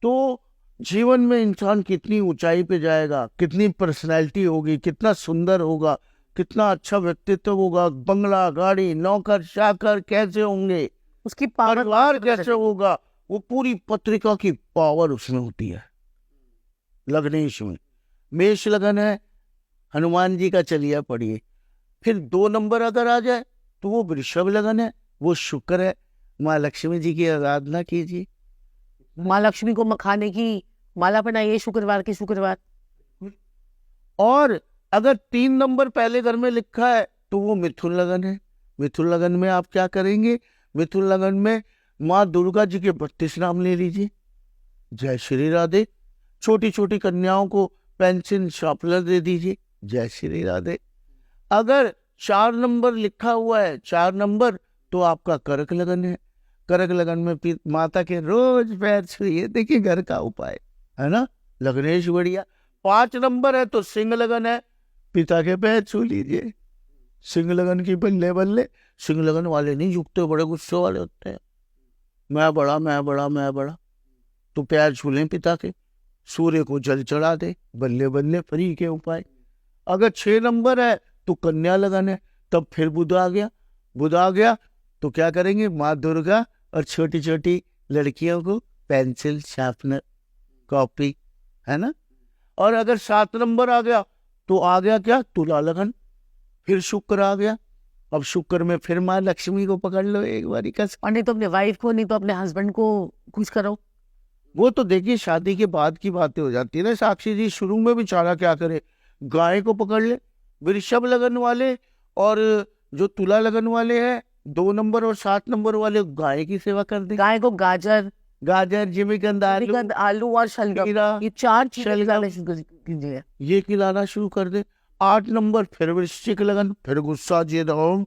तो जीवन में इंसान कितनी ऊंचाई पे जाएगा, कितनी पर्सनैलिटी होगी, कितना सुंदर होगा, कितना अच्छा व्यक्तित्व होगा, बंगला गाड़ी नौकर चाकर कैसे होंगे, उसकी पावर परिवार कैसे होगा, वो पूरी पत्रिका की पावर उसमें होती है लग्नेश में। मेष लगन है, हनुमान जी का चलिया पढ़िए। फिर 2 नंबर अगर आ जाए तो वो वृषभ लगन है, वो शुक्र है, माँ लक्ष्मी जी की आराधना कीजिए। माँ लक्ष्मी को मखाने की माला बनाइए शुक्रवार के शुक्रवार। और अगर 3 नंबर पहले घर में लिखा है तो वो मिथुन लगन है। मिथुन लगन में आप क्या करेंगे, मिथुन लगन में माँ दुर्गा जी के 32 नाम ले लीजिए। जय श्री राधे। छोटी छोटी कन्याओं को पेंसिल शार्पनर दे दीजिए। जय श्री राधे। अगर 4 नंबर लिखा हुआ है, 4 नंबर, तो आपका कर्क लगन है। कर्क लगन में माता के रोज पैर छुइए, देखिए घर का उपाय है ना, लग्नेश बढ़िया। 5 नंबर है तो सिंह लगन है, पिता के पैर छू लीजिए। सिंह लगन की बल्ले बल्ले। सिंह लगन वाले नहीं झुकते, बड़े गुस्से वाले होते हैं, मैं बड़ा मैं बड़ा मैं बड़ा। तो पैर छू लें पिता के, सूर्य को जल चढ़ा दे, बल्ले बल्ले फ्री के उपाय। अगर 6 नंबर है तो कन्या लगन है, तब फिर बुध आ गया। बुध आ गया तो क्या करेंगे, माँ दुर्गा और छोटी छोटी लड़कियों को पेंसिल शार्पनर कॉपी, है ना। और अगर 7 नंबर आ गया तो आ गया क्या, तुला लगन। फिर शुक्र आ गया, अब शुक्र में फिर माँ लक्ष्मी को पकड़ लो एक बारी कस। और नहीं तो अपने वाइफ को, नहीं तो अपने हस्बैंड को खुश करो। वो तो देखिए शादी के बाद की बातें हो जाती है ना साक्षी जी, शुरू में बेचारा क्या करे, गाय को पकड़ ले। वृषभ लगन वाले और जो तुला लगन वाले हैं, 2 नंबर और 7 नंबर वाले, गाय की सेवा कर दे। गाय को गाजर, गाजर, जिमीकंद, आलू, आलू और शलगम, खीरा, ये 4 चीजें शलगम, खिलाना शुरू कीजिए। ये खिलाना शुरू कर दे। 8 नंबर फिर वृश्चिक लगन, फिर गुस्सा जिद होम।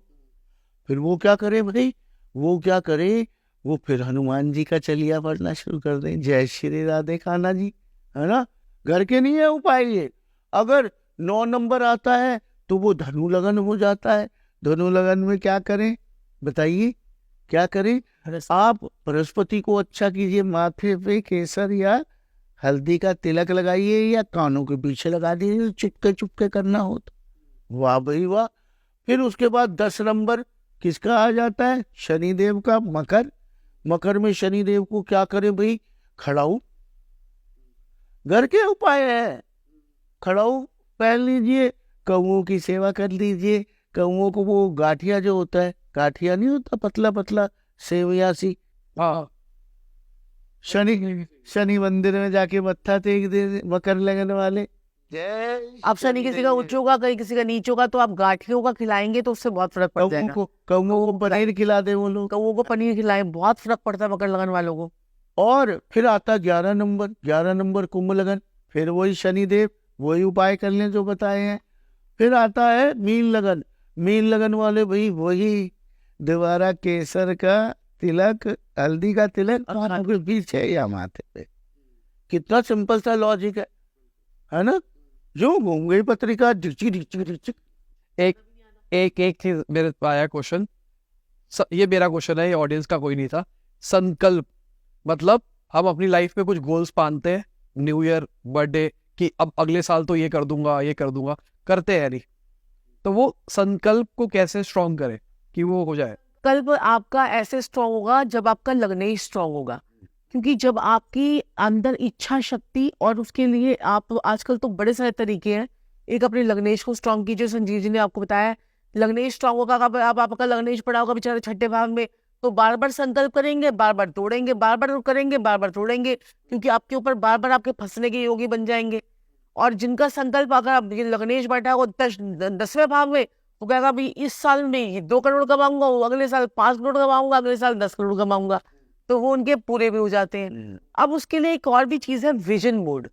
फिर वो क्या करे भाई, वो क्या करे, वो फिर हनुमान जी का चलिया पढ़ना शुरू कर दे। जय श्री राधे खाना जी, है ना। घर के नहीं है उपाय ये। अगर 9 नंबर आता है तो वो धनु लगन हो जाता है। धनु लगन में क्या करें बताइए, क्या करें, आप बृहस्पति को अच्छा कीजिए, माथे पे केसर या हल्दी का तिलक लगाइए या कानों के पीछे लगा दीजिए, चुपके चुपके करना हो तो। वाह भाई वाह। फिर उसके बाद 10 नंबर किसका आ जाता है, शनिदेव का, मकर। मकर में शनिदेव को क्या करे भाई, खड़ाऊ। घर के उपाय है, खड़ाऊ पहन लीजिए, कौओं की सेवा कर लीजिए। कौओं को वो गाठिया जो होता है, गाठिया नहीं होता पतला पतला सेवया सी, हाँ शनि मंदिर में जाके मत्था टेक दे मकर लगन वाले। जय अब शनि किसी का उच्च होगा, कहीं किसी का नीच होगा, तो आप गाठियों का खिलाएंगे तो उससे बहुत फर्क पड़ जाएगा। कौओं को पनीर खिला दे वो लोग, कौओं को पनीर खिलाएं, बहुत फर्क पड़ता है मकर लगन वालों को। और फिर आता 11 नंबर, 11 नंबर कुंभ लगन, फिर वही शनिदेव, वही उपाय कर लें जो बताए हैं। फिर आता है मीन लगन। मीन लगन वाले भाई वही दोबारा केसर का तिलक, हल्दी का तिलक कानों के पीछे या माथे पे। कितना सिंपल सा लॉजिक है ना। जो घूम गई पत्रिका, डिचिक डिचिक डिचिक। एक चीज मेरे पास आया क्वेश्चन, ये मेरा क्वेश्चन है, ये ऑडियंस का कोई नहीं था। संकल्प मतलब हम अपनी लाइफ में कुछ गोल्स बांधते हैं, न्यू ईयर, बर्थडे, कि अब अगले साल तो ये कर दूंगा, ये कर दूंगा, करते हैं नहीं, तो वो संकल्प को कैसे स्ट्रॉन्ग करें कि वो हो जाए। संकल्प आपका ऐसे स्ट्रांग होगा जब आपका लग्नेश स्ट्रांग होगा, क्योंकि जब आपकी अंदर इच्छा शक्ति, और उसके लिए आप आजकल तो बड़े सारे तरीके हैं। एक अपने लग्नेश को स्ट्रांग कीजिए, संजीव जी ने आपको बताया लग्नेश स्ट्रांग होगा। आप आपका लग्नेश पड़ा होगा बेचारे 6ठे भाव में, तो बार बार संकल्प करेंगे, बार बार तोड़ेंगे, बार बार करेंगे, बार बार तोड़ेंगे, क्योंकि आपके ऊपर बार बार आपके फंसने के योगी बन जाएंगे। और जिनका संकल्प अगर लग्नेश बैठा हो 10वें भाव में, वो कहेगा भाई इस साल में 2 करोड़ कमाऊंगा, अगले साल 5 करोड़ कमाऊंगा, अगले साल 10 करोड़ कमाऊंगा, तो वो उनके पूरे भी हो जाते हैं। अब उसके लिए एक और भी चीज है, विजन बोर्ड।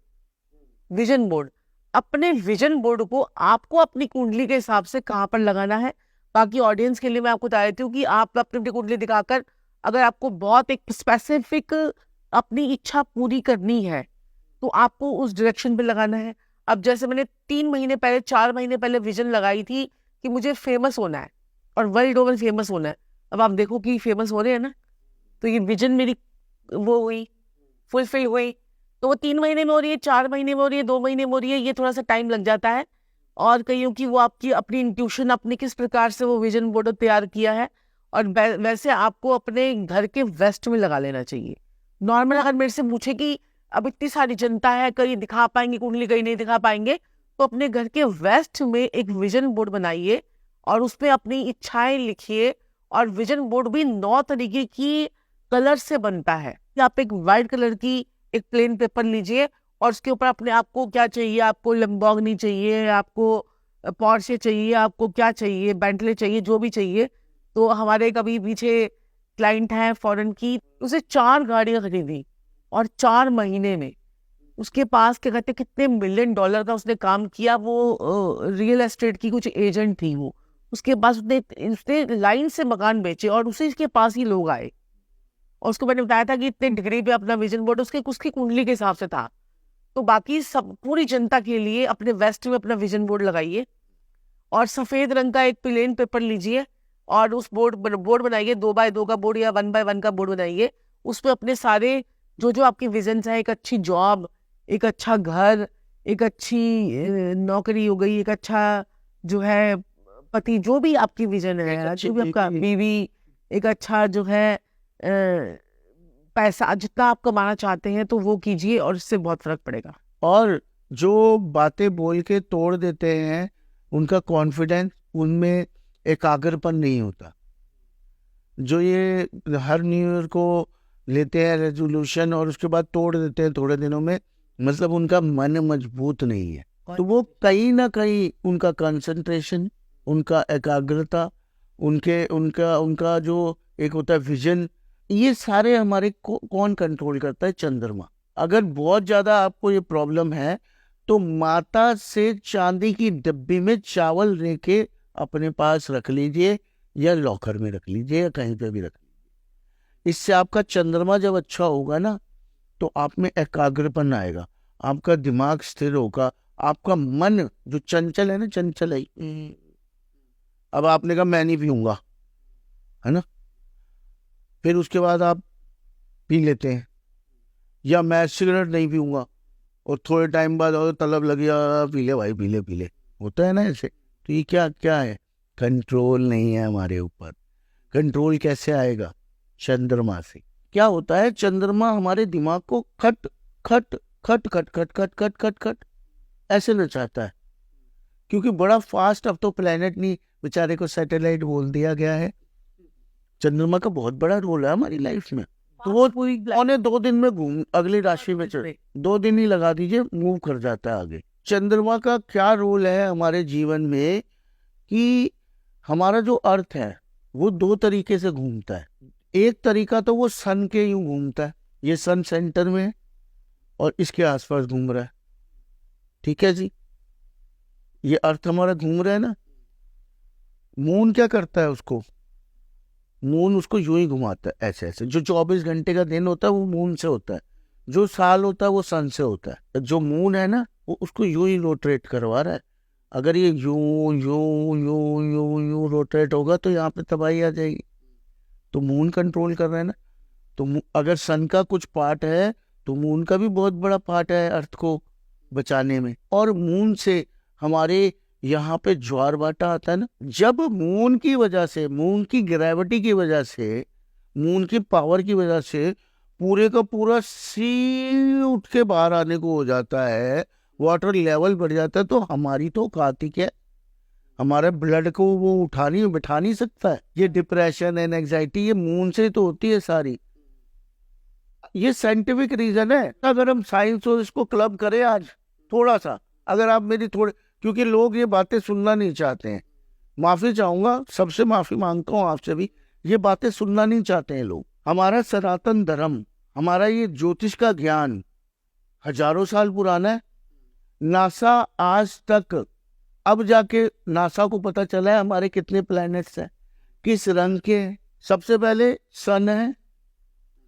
विजन बोर्ड अपने विजन बोर्ड को आपको अपनी कुंडली के हिसाब से कहाँ पर लगाना है। बाकी ऑडियंस के लिए मैं आपको बता देती हूँ कि आप अपनी अपनी कुंडली दिखाकर अगर आपको बहुत एक स्पेसिफिक अपनी इच्छा पूरी करनी है तो आपको उस डायरेक्शन पे लगाना है। अब जैसे मैंने 3 महीने पहले 4 महीने पहले विजन लगाई थी कि मुझे फेमस होना है और वर्ल्ड ओवर फेमस होना है। अब आप देखो कि फेमस हो रहे हैं ना, तो ये विजन मेरी वो हुई, फुलफिल हुई। तो वो 3 महीने में हो रही है, 4 महीने में हो रही है, 2 महीने में हो रही है, ये थोड़ा सा टाइम लग जाता है। और कईयों की वो आपकी अपनी इंट्यूशन, अपने किस प्रकार से वो विजन बोर्ड तैयार किया है। और वैसे आपको अपने घर के वेस्ट में लगा लेना चाहिए। नॉर्मल अगर मेरे से पूछे कि अब इतनी सारी जनता है, कहीं दिखा पाएंगे कुंडली, कहीं नहीं दिखा पाएंगे, तो अपने घर के वेस्ट में एक विजन बोर्ड बनाइए और उसमें अपनी इच्छाएं लिखिए। और विजन बोर्ड भी 9 तरीके की कलर से बनता है। आप एक वाइट कलर की एक प्लेन पेपर लीजिए और उसके ऊपर अपने आप को क्या चाहिए, आपको लैम्बोर्गिनी चाहिए, आपको पोर्शे चाहिए, आपको क्या चाहिए, बेंटले चाहिए, जो भी चाहिए। तो हमारे कभी पीछे क्लाइंट है फॉरेन की, उसे 4 गाड़ियां खरीदी और 4 महीने में उसके पास क्या कहते कितने $1 मिलियन का उसने काम किया। वो रियल एस्टेट की कुछ एजेंट थी वो, उसके पास उसने लाइन से मकान बेचे और उसी के पास ही लोग आए। और उसको मैंने बताया था कि इतने डिग्री पे अपना विजन बोर्ड उसकी कुंडली के हिसाब से था। तो बाकी सब पूरी जनता के लिए अपने वेस्ट में अपना विजन बोर्ड लगाइए और सफेद रंग का एक प्लेन पेपर लीजिए और उस बोर्ड बनाइए, 2x2 का बोर्ड या 1x1 का बोर्ड बनाइए। उसमें अपने सारे जो आपके विजन है, एक अच्छी जॉब, एक अच्छा घर, एक अच्छी नौकरी हो गई, एक अच्छा जो है पति, जो भी आपकी विजन है, जो भी आपका बीवी, एक अच्छा जो है पैसा, जितना आप कमाना चाहते हैं तो वो कीजिए और इससे बहुत फर्क पड़ेगा। और जो बातें बोल के तोड़ देते हैं उनका कॉन्फिडेंस, उनमें एकाग्रपन नहीं होता। जो ये हर न्यू ईयर को लेते हैं रेजोल्यूशन और उसके बाद तोड़ देते हैं थोड़े दिनों में, मतलब उनका मन मजबूत नहीं है। तो वो कहीं ना कहीं उनका कंसंट्रेशन, उनका एकाग्रता, उनका जो एक होता है विजन, ये सारे हमारे कौन कंट्रोल करता है? चंद्रमा। अगर बहुत ज्यादा आपको ये प्रॉब्लम है तो माता से चांदी की डब्बी में चावल लेके अपने पास रख लीजिए या लॉकर में रख लीजिए या कहीं पे भी रख लीजिए। इससे आपका चंद्रमा जब अच्छा होगा ना तो आप में एकाग्रपन आएगा, आपका दिमाग स्थिर होगा, आपका मन जो चंचल है ना, चंचल है। अब आपने कहा मैं नहीं पीऊंगा, है ना, फिर उसके बाद आप पी लेते हैं, या मैं सिगरेट नहीं पीऊंगा और थोड़े टाइम बाद और तलब लग गया, पी ले भाई, पी ले, होता है ना ऐसे। तो ये क्या है? कंट्रोल नहीं है हमारे ऊपर। कंट्रोल कैसे आएगा? चंद्रमा से। क्या होता है? चंद्रमा हमारे दिमाग को खट खट खट खट खट खट खट खट खट ऐसे नचाता है, क्योंकि बड़ा फास्ट, अब तो प्लेनेट नहीं, बेचारे को सैटेलाइट बोल दिया गया है। चंद्रमा का बहुत बड़ा रोल है हमारी लाइफ में। तो वो पूरी 2 दिन में घूम अगली राशि में चढ़े, 2 दिन ही लगा दीजिए, मूव कर जाता है आगे। चंद्रमा का क्या रोल है हमारे जीवन में कि हमारा जो अर्थ है वो 2 तरीके से घूमता है। एक तरीका तो वो सन के यूं घूमता है, ये सन सेंटर में है और इसके आसपास घूम रहा है, ठीक है जी, ये अर्थ हमारा घूम रहा है ना। मून क्या करता है उसको? मून उसको यूं ही घुमाता है, ऐसे ऐसे। जो 24 घंटे का दिन होता है वो मून से होता है, जो साल होता है वो सन से होता है। जो मून है ना वो उसको यूं ही रोटेट करवा रहा है। अगर ये यूं यूं यूं यूं यूं रोटेट होगा तो यहाँ पे तबाही आ जाएगी। तो मून कंट्रोल कर रहा है ना। तो अगर सन का कुछ पार्ट है तो मून का भी बहुत बड़ा पार्ट है अर्थ को बचाने में। और मून से हमारे यहाँ पे ज्वार भाटा आता है ना, जब मून की वजह से, मून की ग्रेविटी की वजह से, मून की पावर की वजह से पूरे का पूरा सी उठ के बाहर आने को हो जाता है, वाटर लेवल बढ़ जाता है, तो हमारी तो औकात है, हमारे ब्लड को वो बिठा नहीं सकता है। ये डिप्रेशन एंड एंजाइटी ये मून से तो होती है सारी। ये साइंटिफिक रीजन है। अगर हम साइंस और इसको क्लब करें आज थोड़ा सा, अगर आप मेरी थोड़े, क्योंकि लोग ये बातें सुनना नहीं चाहते हैं, माफी चाहूंगा, सबसे माफी मांगता हूँ आपसे भी, ये बातें सुनना नहीं चाहते हैं लोग। हमारा सनातन धर्म, हमारा ये ज्योतिष का ज्ञान हजारों साल पुराना है, नासा आज तक, अब जाके नासा को पता चला है हमारे कितने प्लैनेट्स हैं, किस रंग के हैं। सबसे पहले सन है,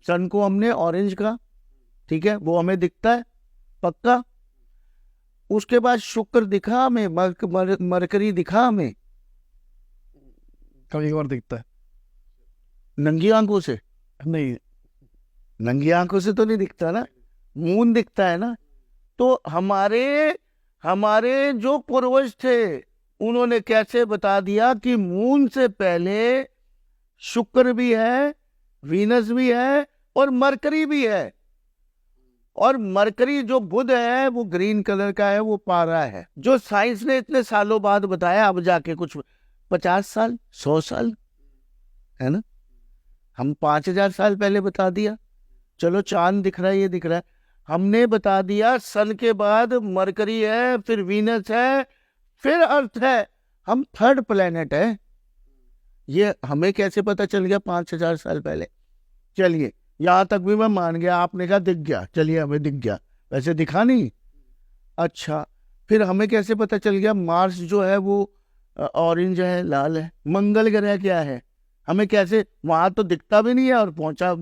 सन को हमने ऑरेंज कहा, ठीक है, वो हमें दिखता है पक्का। उसके बाद शुक्र दिखा हमें, मरकरी दिखा हमें कभी कभार दिखता है। नंगी आंखों से, नहीं, नंगी आंखों से तो नहीं दिखता ना, मून दिखता है ना। तो हमारे हमारे जो पूर्वज थे उन्होंने कैसे बता दिया कि मून से पहले शुक्र भी है, वीनस भी है और मरकरी भी है। और मरकरी जो बुध है वो ग्रीन कलर का है, वो पारा है, जो साइंस ने इतने सालों बाद बताया, अब जाके कुछ 50 साल 100 साल है ना, हम 5000 साल पहले बता दिया। चलो चांद दिख रहा है, ये दिख रहा है, हमने बता दिया सन के बाद मरकरी है, फिर वीनस है, फिर अर्थ है, हम थर्ड प्लेनेट है। ये हमें कैसे पता चल गया 5000 साल पहले? चलिए यहां तक भी मैं मान गया, आपने कहा दिख गया, चलिए हमें दिख गया, वैसे दिखा नहीं। अच्छा, फिर हमें कैसे पता चल गया मार्स जो है वो ऑरेंज है, लाल है? मंगल ग्रह क्या है, हमें कैसे, वहां तो दिखता भी नहीं है और पहुंचा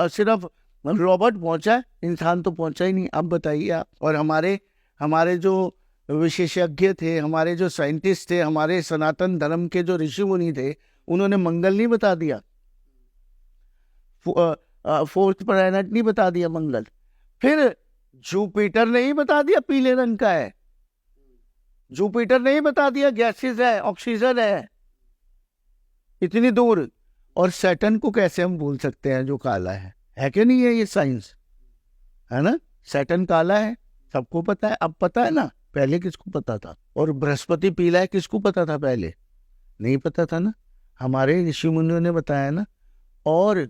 सिर्फ रॉबर्ट पहुंचा है, इंसान तो पहुंचा ही नहीं। अब बताइए आप। और हमारे हमारे जो विशेषज्ञ थे, हमारे जो साइंटिस्ट थे, हमारे सनातन धर्म के जो ऋषि मुनि थे, उन्होंने मंगल नहीं बता दिया, फोर्थ प्लैनेट नहीं बता दिया मंगल, फिर जुपिटर नहीं बता दिया पीले रंग का है, जुपिटर नहीं बता दिया गैसेस है, ऑक्सीजन है, इतनी दूर। और सैटर्न को कैसे हम भूल सकते हैं जो काला है कि नहीं है? ये साइंस है ना, सैटर्न काला है, सबको पता है, अब पता है ना, पहले किसको पता था? और बृहस्पति पीला है, किसको पता था पहले? नहीं पता था ना, हमारे ऋषि मुनियों ने बताया ना। और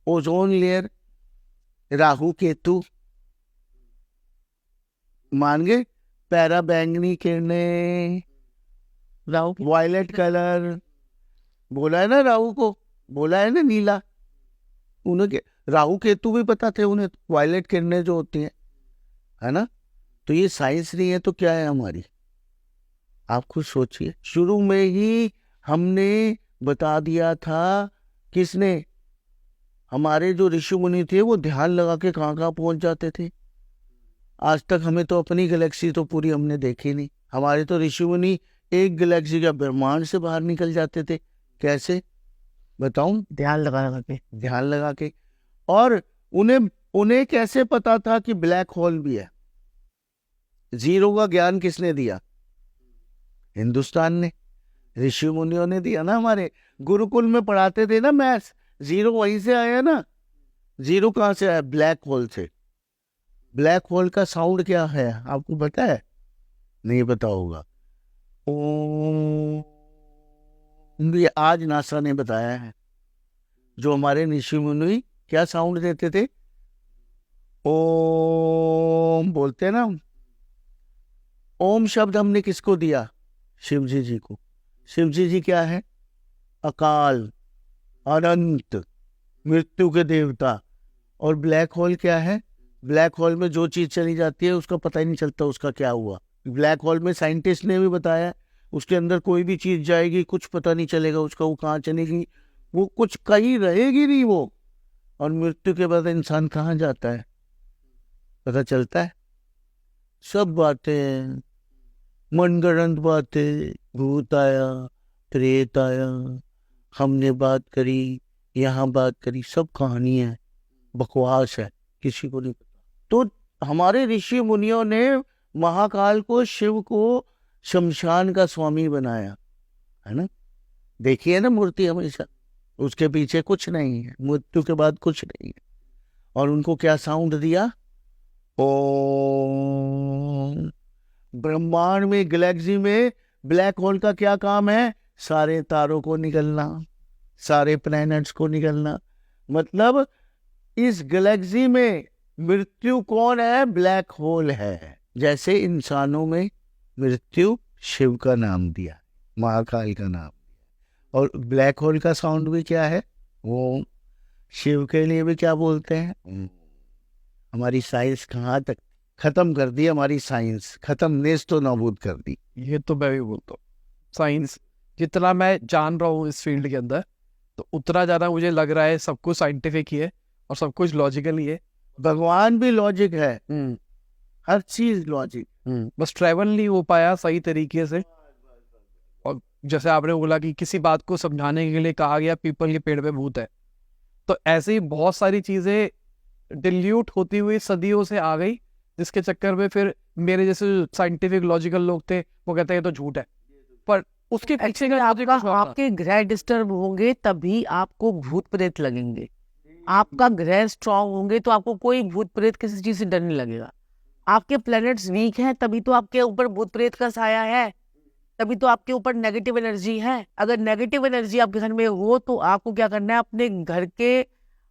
ओजोन लेयर, राहु केतु मान गए, पैरा बैंगनी किरणें, राहु की वायलेट कलर, बोला है ना राहु को, बोला है ना नीला, उन्हें राहु केतु भी पता थे उन्हें, वायलेट किरणें जो होती हैं, है ना। तो ये साइंस नहीं है तो क्या है हमारी? आप खुद सोचिए, शुरू में ही हमने बता दिया था, किसने? हमारे जो ऋषि मुनि थे वो ध्यान लगा के कहाँ कहाँ पहुंच जाते थे। आज तक हमें तो अपनी गैलेक्सी तो पूरी हमने देखी नहीं, हमारे तो ऋषि मुनि एक गैलेक्सी का ब्रह्मांड से बाहर निकल जाते थे। कैसे बताऊं? ध्यान लगा लगा के। ध्यान लगा के। और उन्हें उन्हें कैसे पता था कि ब्लैक होल भी है? जीरो का ज्ञान किसने दिया? हिंदुस्तान ने, ऋषि मुनियों ने दिया ना। हमारे गुरुकुल में पढ़ाते थे ना मैथ्स, जीरो वहीं से आया ना। जीरो कहाँ से आया? ब्लैक होल से। ब्लैक होल का साउंड क्या है आपको पता है? नहीं पता होगा। ये आज नासा ने बताया है। जो हमारे ऋषि मुनि क्या साउंड देते थे? ओम बोलते हैं ना। ओम शब्द हमने किसको दिया? शिव जी को। शिव जी क्या है? अकाल, अनंत, मृत्यु के देवता। और ब्लैक होल क्या है? ब्लैक होल में जो चीज चली जाती है उसका पता ही नहीं चलता उसका क्या हुआ। ब्लैक होल में साइंटिस्ट ने भी बताया, उसके अंदर कोई भी चीज जाएगी कुछ पता नहीं चलेगा उसका, वो कहाँ चलेगी, वो कुछ कहीं रहेगी नहीं वो। और मृत्यु के बाद इंसान कहाँ जाता है पता चलता है? सब बातें, मनगढ़ंत बातें, भूत आया, प्रेत आया, हमने बात करी, यहाँ बात करी, सब कहानी है, बकवास है, किसी को नहीं पता। तो हमारे ऋषि मुनियों ने महाकाल को, शिव को शमशान का स्वामी बनाया, है ना। देखिए ना मूर्ति हमेशा, उसके पीछे कुछ नहीं है, मृत्यु के बाद कुछ नहीं है। और उनको क्या साउंड दिया? ओम। ब्रह्मांड में, गैलेक्सी में ब्लैक होल का क्या काम है? सारे तारों को निकलना, सारे प्लैनेट्स को निकलना। मतलब इस गैलेक्सी में मृत्यु कौन है? ब्लैक होल है। जैसे इंसानों में मृत्यु शिव का नाम दिया, महाकाल का नाम दिया। और ब्लैक होल का साउंड भी क्या है? वो शिव के लिए भी क्या बोलते हैं? हमारी साइंस कहाँ तक खत्म कर दी हमारी साइंस, खत्म नेस्तो नाबूद कर दी। ये तो मैं भी बोलता हूँ, साइंस जितना मैं जान रहा हूँ इस फील्ड के अंदर, तो उतना ज़्यादा मुझे लग रहा है सब कुछ साइंटिफिक ही है और सब कुछ लॉजिकल ही है। भगवान भी लॉजिक है, हर चीज लॉजिक। बस ट्रैवल नहीं हो पाया सही तरीके से। और जैसे आपने बोला कि किसी बात को समझाने के लिए कहा गया पीपल के पेड़ पे भूत है, तो ऐसे ही बहुत सारी चीजें डिल्यूट होती हुई सदियों से आ गई, जिसके चक्कर में फिर मेरे जैसे साइंटिफिक लॉजिकल लोग थे वो कहते हैं ये तो झूठ है, पर उसके पीछे एक्चुअली का logic कुछ और था। आपके ग्रह डिस्टर्ब होंगे तभी आपको भूत प्रेत लगेंगे। आपका ग्रह स्ट्रांग होंगे तो आपको कोई भूत प्रेत किसी चीज से डर नहीं लगेगा। आपके प्लैनेट्स वीक हैं तभी तो आपके ऊपर भूत प्रेत का साया है, तभी तो आपके ऊपर नेगेटिव एनर्जी है। अगर नेगेटिव एनर्जी आपके घर में हो तो आपको क्या करना है, अपने घर के,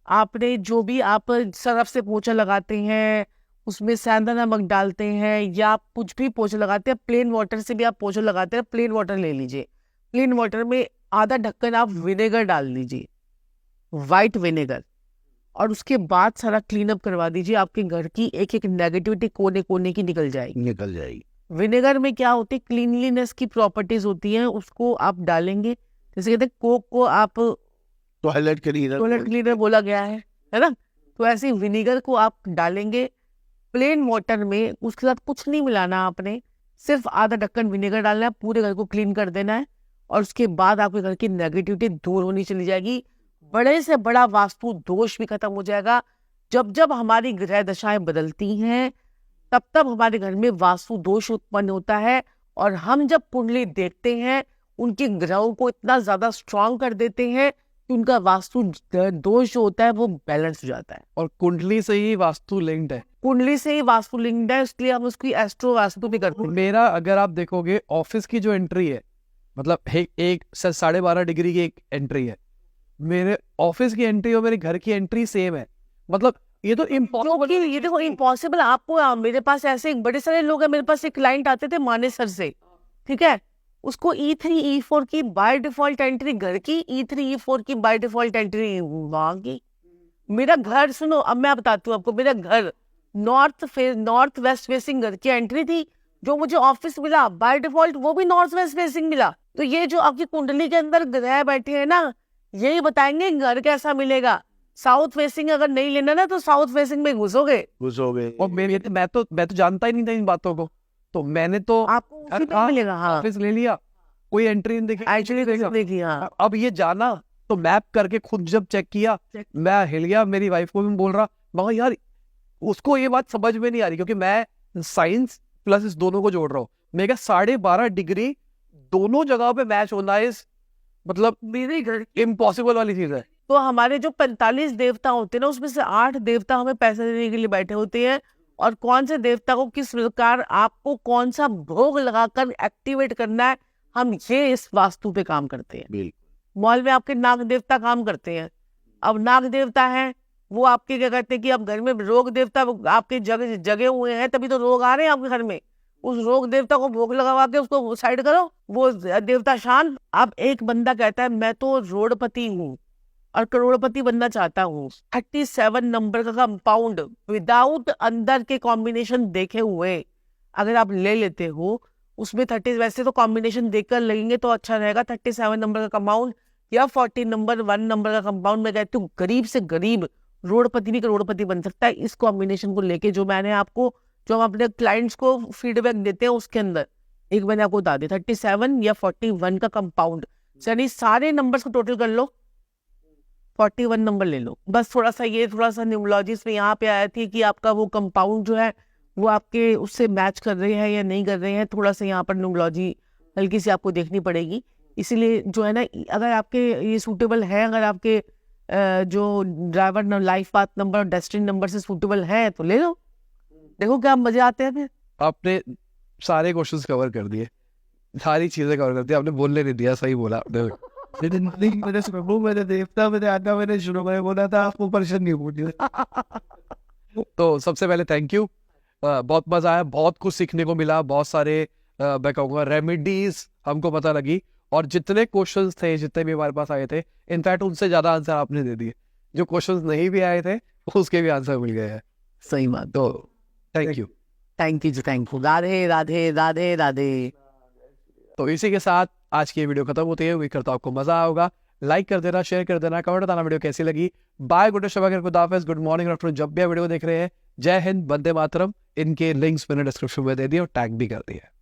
आपने जो भी आप सरफ से पोछा लगाते हैं उसमें सेंधा नमक डालते हैं, या आप कुछ भी पोछा लगाते हैं, प्लेन वाटर से भी आप पोछा लगाते हैं, प्लेन वाटर ले लीजिए, प्लेन वाटर में आधा ढक्कन आप विनेगर डाल दीजिए, वाइट विनेगर, और उसके बाद सारा क्लीन अप करवा दीजिए। आपके घर की एक एक नेगेटिविटी कोने कोने की निकल जाएगी। निकल जाएगी। विनेगर में क्या होती है, क्लीनलीनेस की प्रॉपर्टीज होती हैं, उसको आप डालेंगे। जैसे कहते हैं कोक को आप टॉयलेट क्लीनर, टॉयलेट क्लीनर बोला गया है ना, तो ऐसे विनेगर को आप डालेंगे प्लेन वाटर में, उसके साथ कुछ नहीं मिलाना आपने, सिर्फ आधा ढक्कन विनेगर डालना है, पूरे घर को क्लीन कर देना है, और उसके बाद आपके घर की नेगेटिविटी दूर होनी चली जाएगी। बड़े से बड़ा वास्तु दोष भी खत्म हो जाएगा। जब जब हमारी ग्रह दशाएं बदलती हैं तब तब हमारे घर में वास्तु दोष उत्पन्न होता है, और हम जब कुंडली देखते हैं उनके ग्रहों को इतना ज्यादा स्ट्रांग कर देते हैं कि उनका वास्तु दोष जो होता है वो बैलेंस हो जाता है। और कुंडली से ही वास्तु लिंक्ड है। कुंडली से ही वास्तु लिंक्ड है, इसलिए हम उसकी एस्ट्रो वास्तु भी करते हैं। मेरा अगर आप देखोगे ऑफिस की जो एंट्री है, मतलब एक 12.5 डिग्री की एक एंट्री है, मेरे ऑफिस की एंट्री और मेरे घर की एंट्री सेम है। मतलब ये तो इम्पॉसिबल। क्योंकि ये देखो इम्पॉसिबल आपको, मेरे पास ऐसे बड़े सारे लोग हैं, मेरे पास एक क्लाइंट आते थे मानेसर से, ठीक है, उसको E3 E4 की बाय डिफॉल्ट एंट्री घर की, E3 E4 की बाय डिफॉल्ट एंट्री वहां की। मेरा घर सुनो, अब मैं बताती हूँ आपको, मेरा घर नॉर्थ वेस्ट फेसिंग घर की एंट्री थी, जो मुझे ऑफिस मिला बाय डिफॉल्ट वो भी नॉर्थ वेस्ट फेसिंग मिला। तो ये जो आपकी कुंडली के अंदर ग्रह बैठे हैं ना, यही बताएंगे घर कैसा मिलेगा। साउथ फेसिंग अगर नहीं लेना ना तो साउथ फेसिंग में घुसोगे। और मैं तो जानता ही नहीं था इन बातों को, तो मैंने तो आपको उसी पे मिलेगा। हाँ, ऑफिस ले लिया, कोई एंट्री नहीं देखी, एक्चुअली देखिए। हाँ, अब ये जाना तो मैप करके खुद जब चेक किया, मैं हिल गया। मेरी वाइफ को भी बोल रहा, मगर यार उसको ये बात समझ में नहीं आ रही, क्योंकि मैं साइंस प्लस इस दोनों को जोड़ रहा हूँ। मैं क्या 12.5 डिग्री दोनों जगह पे मैच होना इस मतलब मेरे घर इम्पॉसिबल वाली चीज है। तो हमारे जो 45 देवता होते हैं ना, उसमें से 8 देवता हमें पैसे देने के लिए बैठे होते हैं, और कौन से देवता को किस प्रकार आपको कौन सा भोग लगाकर एक्टिवेट करना है, हम ये इस वास्तु पे काम करते हैं। मॉल में आपके नाग देवता काम करते हैं। अब नाग देवता है वो आपके क्या कहते हैं कि अब घर में रोग देवता आपके जगे हुए हैं, तभी तो रोग आ रहे हैं आपके घर में। उस रोग देवता को भोग लगा के उसको साइड करो, वो देवता शांत। अब एक बंदा कहता है मैं तो रोडपति हूँ और करोड़पति बनना चाहता हूँ, 37 नंबर का कंपाउंड विदाउट अंदर के कॉम्बिनेशन देखे हुए अगर आप ले लेते हो, उसमें 30, वैसे तो कॉम्बिनेशन देखकर लगेंगे तो अच्छा रहेगा, 37 नंबर का कंपाउंड या 40 नंबर 1 नंबर का कंपाउंड, मैं कहती हूँ गरीब से गरीब रोडपति नहीं करोड़पति बन सकता है। इस कॉम्बिनेशन को लेके जो मैंने आपको, जो हम अपने क्लाइंट्स को फीडबैक देते हैं उसके अंदर एक मैंने आपको बता दिया, 37 या 41 का कंपाउंड, यानी सारे नंबर्स को टोटल कर लो, 41 नंबर ले लो। बस थोड़ा सा न्यूमरोलॉजी में यहाँ पे आया थी कि आपका वो कंपाउंड जो है वो आपके उससे मैच कर रहे हैं या नहीं कर रहे हैं, थोड़ा सा यहाँ पर न्यूमरोलॉजी हल्की सी आपको देखनी पड़ेगी। इसीलिए जो है ना, अगर आपके ये सूटेबल है, अगर आपके जो ड्राइवर लाइफ पाथ नंबर और डेस्टिनी नंबर से सूटेबल है तो ले लो, देखो क्या मजे आते हैं। फिर आपने सारे क्वेश्चंस कवर कर दिए, सारी चीजें कवर कर दी, आपने बोलने नहीं दिया, सही बोला आपने। मेरे देवता मेरे आका मैंने शुरू में बोला था आपको परेशान नहीं पूछिए। तो सबसे पहले थैंक यू, बहुत मजा आया, बहुत कुछ सीखने को मिला, बहुत सारे मैं कहूँगा रेमेडीज हमको पता लगी, और जितने क्वेश्चंस थे जितने भी हमारे पास आए थे, इनफैक्ट उनसे ज्यादा आंसर आपने दे दिए। जो क्वेश्चंस नहीं भी आए थे उसके भी आंसर मिल गए हैं। सही बात। तो thank you. Thank you ji, thank you. Radhe Radhe Radhe Radhe. तो इसी के साथ आज की ये वीडियो खत्म होती है। उम्मीद करता हूँ आपको मजा आया होगा। लाइक कर देना, शेयर कर देना, कमेंट बताना वीडियो कैसी लगी। बाय, गुड शबा, खुदा हाफिज़, गुड मॉर्निंग, आफ्टरनून, जब भी आप वीडियो देख रहे हैं। जय हिंद, वंदे मातरम। इनके लिंक्स मैंने डिस्क्रिप्शन में दे दिए और टैग भी कर दिया है।